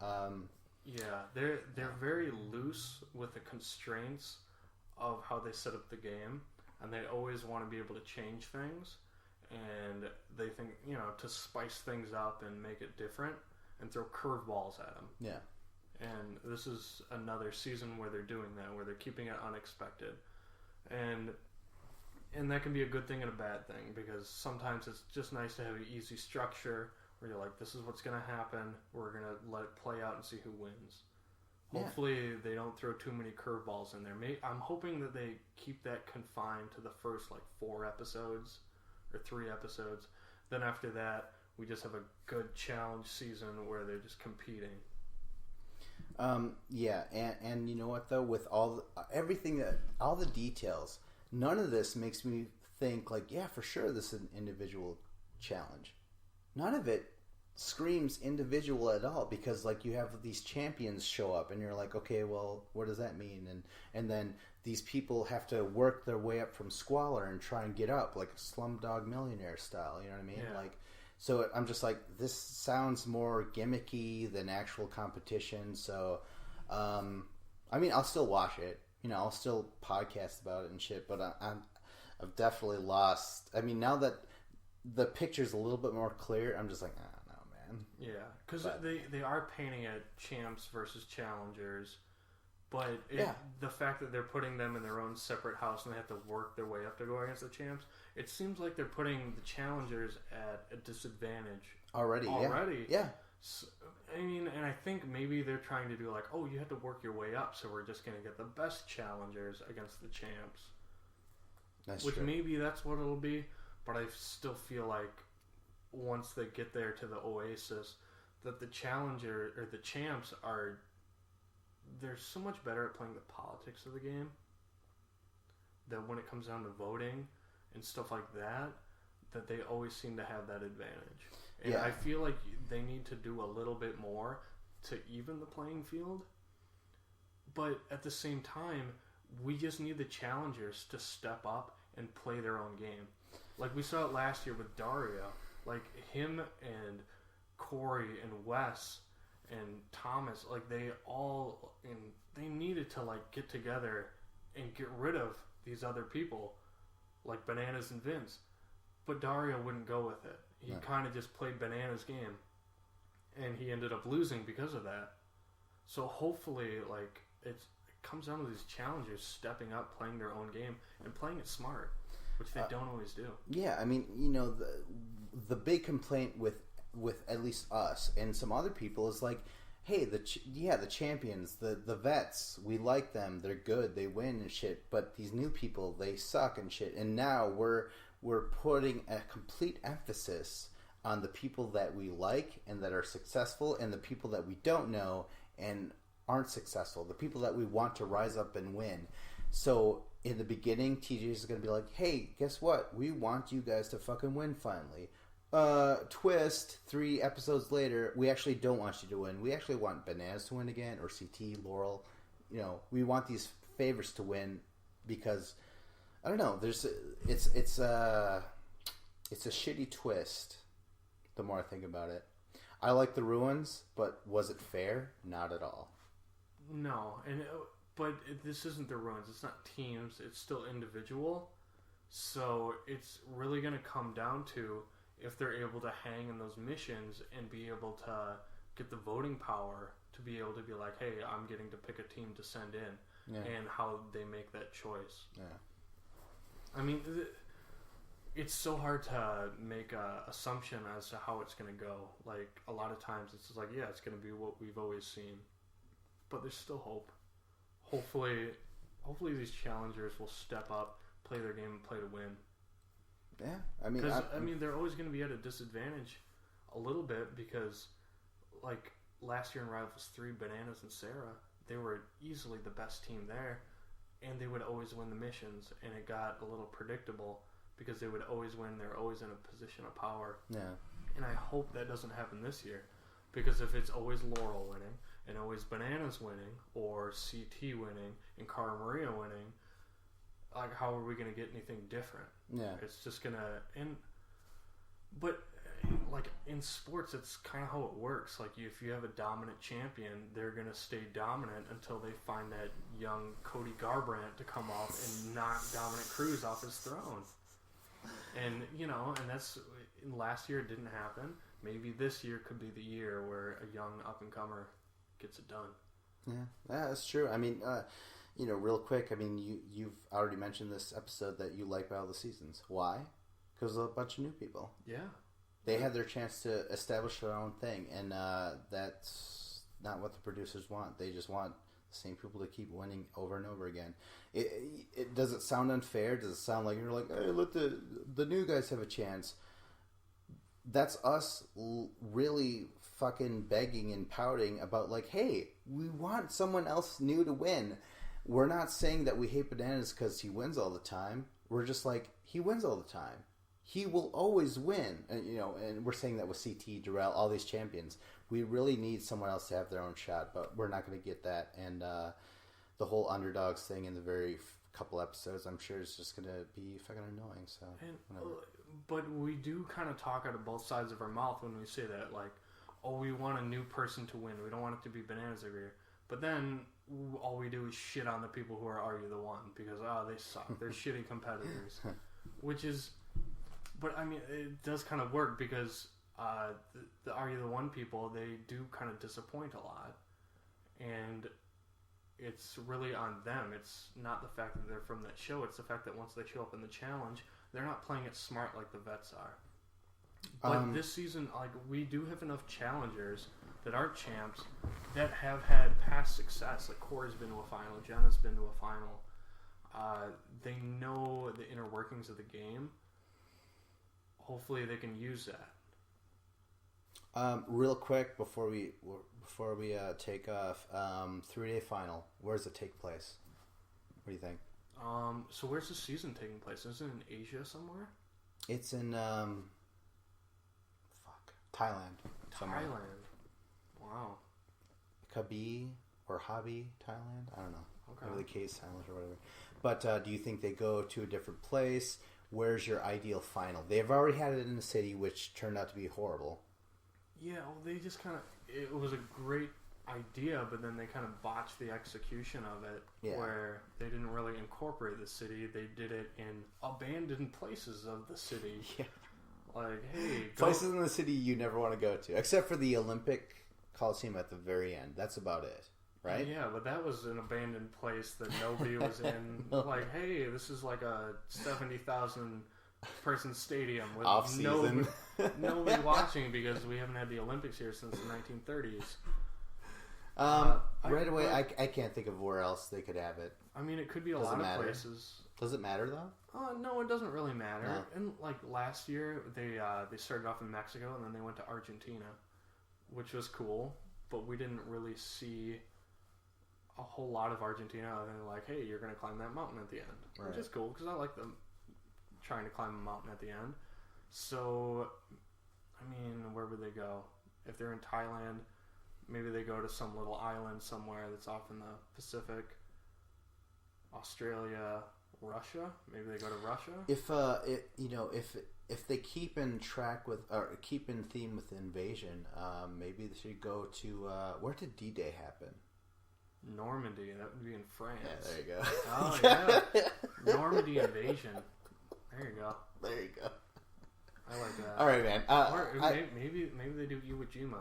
they're very loose with the constraints of how they set up the game, and they always want to be able to change things, and they think, to spice things up and make it different and throw curveballs at them. Yeah. And this is another season where they're doing that, where they're keeping it unexpected. And that can be a good thing and a bad thing, because sometimes it's just nice to have an easy structure where you're like, this is what's going to happen. We're going to let it play out and see who wins. Yeah. Hopefully they don't throw too many curveballs in there. I'm hoping that they keep that confined to the first 4 episodes or 3 episodes. Then after that, we just have a good challenge season where they're just competing. And you know what though, with all the details, none of this makes me think for sure this is an individual challenge. None of it screams individual at all, because you have these champions show up and you're like, okay, well, what does that mean? And then these people have to work their way up from squalor and try and get up, like Slumdog Millionaire style, you know what I mean? Yeah. So I'm just like, this sounds more gimmicky than actual competition. So, I'll still watch it. I'll still podcast about it and shit. But I've definitely lost. Now that the picture's a little bit more clear, I'm just like, I don't know, man. Yeah, because they are painting it champs versus challengers. But the fact that they're putting them in their own separate house and they have to work their way up to go against the champs, it seems like they're putting the challengers at a disadvantage. Already. Yeah. So, and I think maybe they're trying to do you have to work your way up, so we're just going to get the best challengers against the champs. Which true. Maybe that's what it'll be, but I still feel like once they get there to the Oasis, that the challenger or the champs they're so much better at playing the politics of the game, that when it comes down to voting and stuff like that they always seem to have that advantage. And I feel like they need to do a little bit more to even the playing field. But at the same time, we just need the challengers to step up and play their own game. Like we saw it last year with Dario. Him and Corey and Wes and Thomas, they needed to get together and get rid of these other people, like Bananas and Vince. But Dario wouldn't go with it. He kind of just played Bananas' game, and he ended up losing because of that. So hopefully, it comes down to these challengers stepping up, playing their own game, and playing it smart, which they don't always do. Yeah, the big complaint with at least us and some other people is hey, the champions, the vets, we like them, they're good, they win and shit, but these new people, they suck and shit. And now we're putting a complete emphasis on the people that we like and that are successful, and the people that we don't know and aren't successful, the people that we want to rise up and win. So in the beginning, TJ is going to be like, hey, guess what? We want you guys to fucking win finally. Twist, 3 episodes later, we actually don't want you to win. We actually want Bananas to win again, or CT, Laurel. We want these favorites to win because, I don't know, it's a shitty twist the more I think about it. I like the Ruins, but was it fair? Not at all. No, but this isn't the Ruins. It's not teams. It's still individual. So it's really going to come down to if they're able to hang in those missions and be able to get the voting power to be able to be like, hey, I'm getting to pick a team to send in, and how they make that choice. Yeah. It's so hard to make a assumption as to how it's going to go. A lot of times it's just it's going to be what we've always seen. But there's still hope. hopefully these challengers will step up, play their game, and play to win. Yeah, I mean, they're always going to be at a disadvantage a little bit because, like last year in Rivals 3, Bananas and Sarah, they were easily the best team there, and they would always win the missions, and it got a little predictable because they would always win. They're always in a position of power. Yeah. And I hope that doesn't happen this year, because if it's always Laurel winning and always Bananas winning or CT winning and Cara Maria winning, like, how are we going to get anything different? Yeah. It's just going to... But, like, in sports, it's kind of how it works. Like, if you have a dominant champion, they're going to stay dominant until they find that young Cody Garbrandt to come up and knock Dominic Cruz off his throne. And, you know, and that's... Last year it didn't happen. Maybe this year could be the year where a young up-and-comer gets it done. Yeah, that's true. I mean, you know, real quick, I mean, you've already mentioned this episode that you like Battle of the Seasons. Why? Because of a bunch of new people. Yeah. They had their chance to establish their own thing, and that's not what the producers want. They just want the same people to keep winning over and over again. It does it sound unfair? Does it sound like you're like, hey, let the new guys have a chance? That's us really fucking begging and pouting about, like, hey, we want someone else new to win. We're not saying that we hate Bananas because he wins all the time. We're just like, he wins all the time. He will always win. And, you know, and we're saying that with CT, Darrell, all these champions. We really need someone else to have their own shot, but we're not going to get that. And the whole Underdogs thing in the very couple episodes, I'm sure is just going to be fucking annoying. So, but we do kind of talk out of both sides of our mouth when we say that, like, oh, we want a new person to win. We don't want it to be Bananas every year. But then all we do is shit on the people who are you the one because, they suck. They're shitty competitors. Which is... But, I mean, it does kind of work because the Are You the One people, they do kind of disappoint a lot. And it's really on them. It's not the fact that they're from that show. It's the fact that once they show up in the challenge, they're not playing it smart like the vets are. But this season, like, we do have enough challengers that are champs that have had past success. Like, Corey's been to a final. Jenna's been to a final. They know the inner workings of the game. Hopefully they can use that. Real quick before we take off, 3-day final. Where does it take place? What do you think? So where's the season taking place? Is it in Asia somewhere? It's in Thailand. Somewhere. Thailand. Wow. Krabi or Hobby, Thailand. I don't know. Okay. Maybe the Case Islands or whatever. But do you think they go to a different place? Where's your ideal final? They've already had it in the city, which turned out to be horrible. Yeah, well, they just kind of... It was a great idea, but then they kind of botched the execution of it, where they didn't really incorporate the city. They did it in abandoned places of the city. Yeah. Like, hey... Places in the city you never want to go to, except for the Olympic Coliseum at the very end. That's about it. Right? Yeah, but that was an abandoned place that nobody was in. Like, hey, this is like a 70,000 person stadium with nobody watching because we haven't had the Olympics here since the 1930s. Right away, I can't think of where else they could have it. I mean, it could be a lot of places. Does it matter though? No, it doesn't really matter. No. And like last year, they started off in Mexico and then they went to Argentina, which was cool. But we didn't really see a whole lot of Argentina other than like, hey, you're going to climb that mountain at the end. Right. Which is cool because I like them trying to climb a mountain at the end. So, I mean, where would they go? If they're in Thailand, maybe they go to some little island somewhere that's off in the Pacific. Australia, Russia. Maybe they go to Russia. If they keep in track with or keep in theme with invasion, maybe they should go to where did D-Day happen? Normandy. That would be in France. Yeah, there you go. Oh yeah, Normandy invasion. There you go. There you go. I like that. All right, man. Maybe they do Iwo Jima.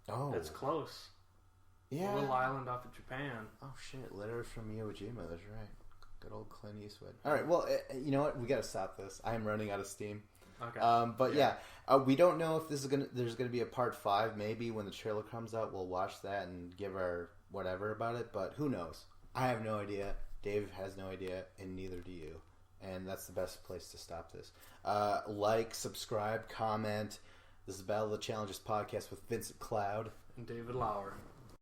Oh, that's close. Yeah, a little island off of Japan. Oh shit, letters from Iwo Jima. That's right. Good old Clint Eastwood. All right, well, you know what? We got to stop this. I am running out of steam. Okay. But yeah, we don't know if this is there's gonna be a part 5. Maybe when the trailer comes out, we'll watch that and give our whatever about it, but who knows? I have no idea. Dave has no idea, and neither do you. And that's the best place to stop this. Like, subscribe, comment. This is Battle of the Challenges podcast with Vincent Cloud and David Lauer.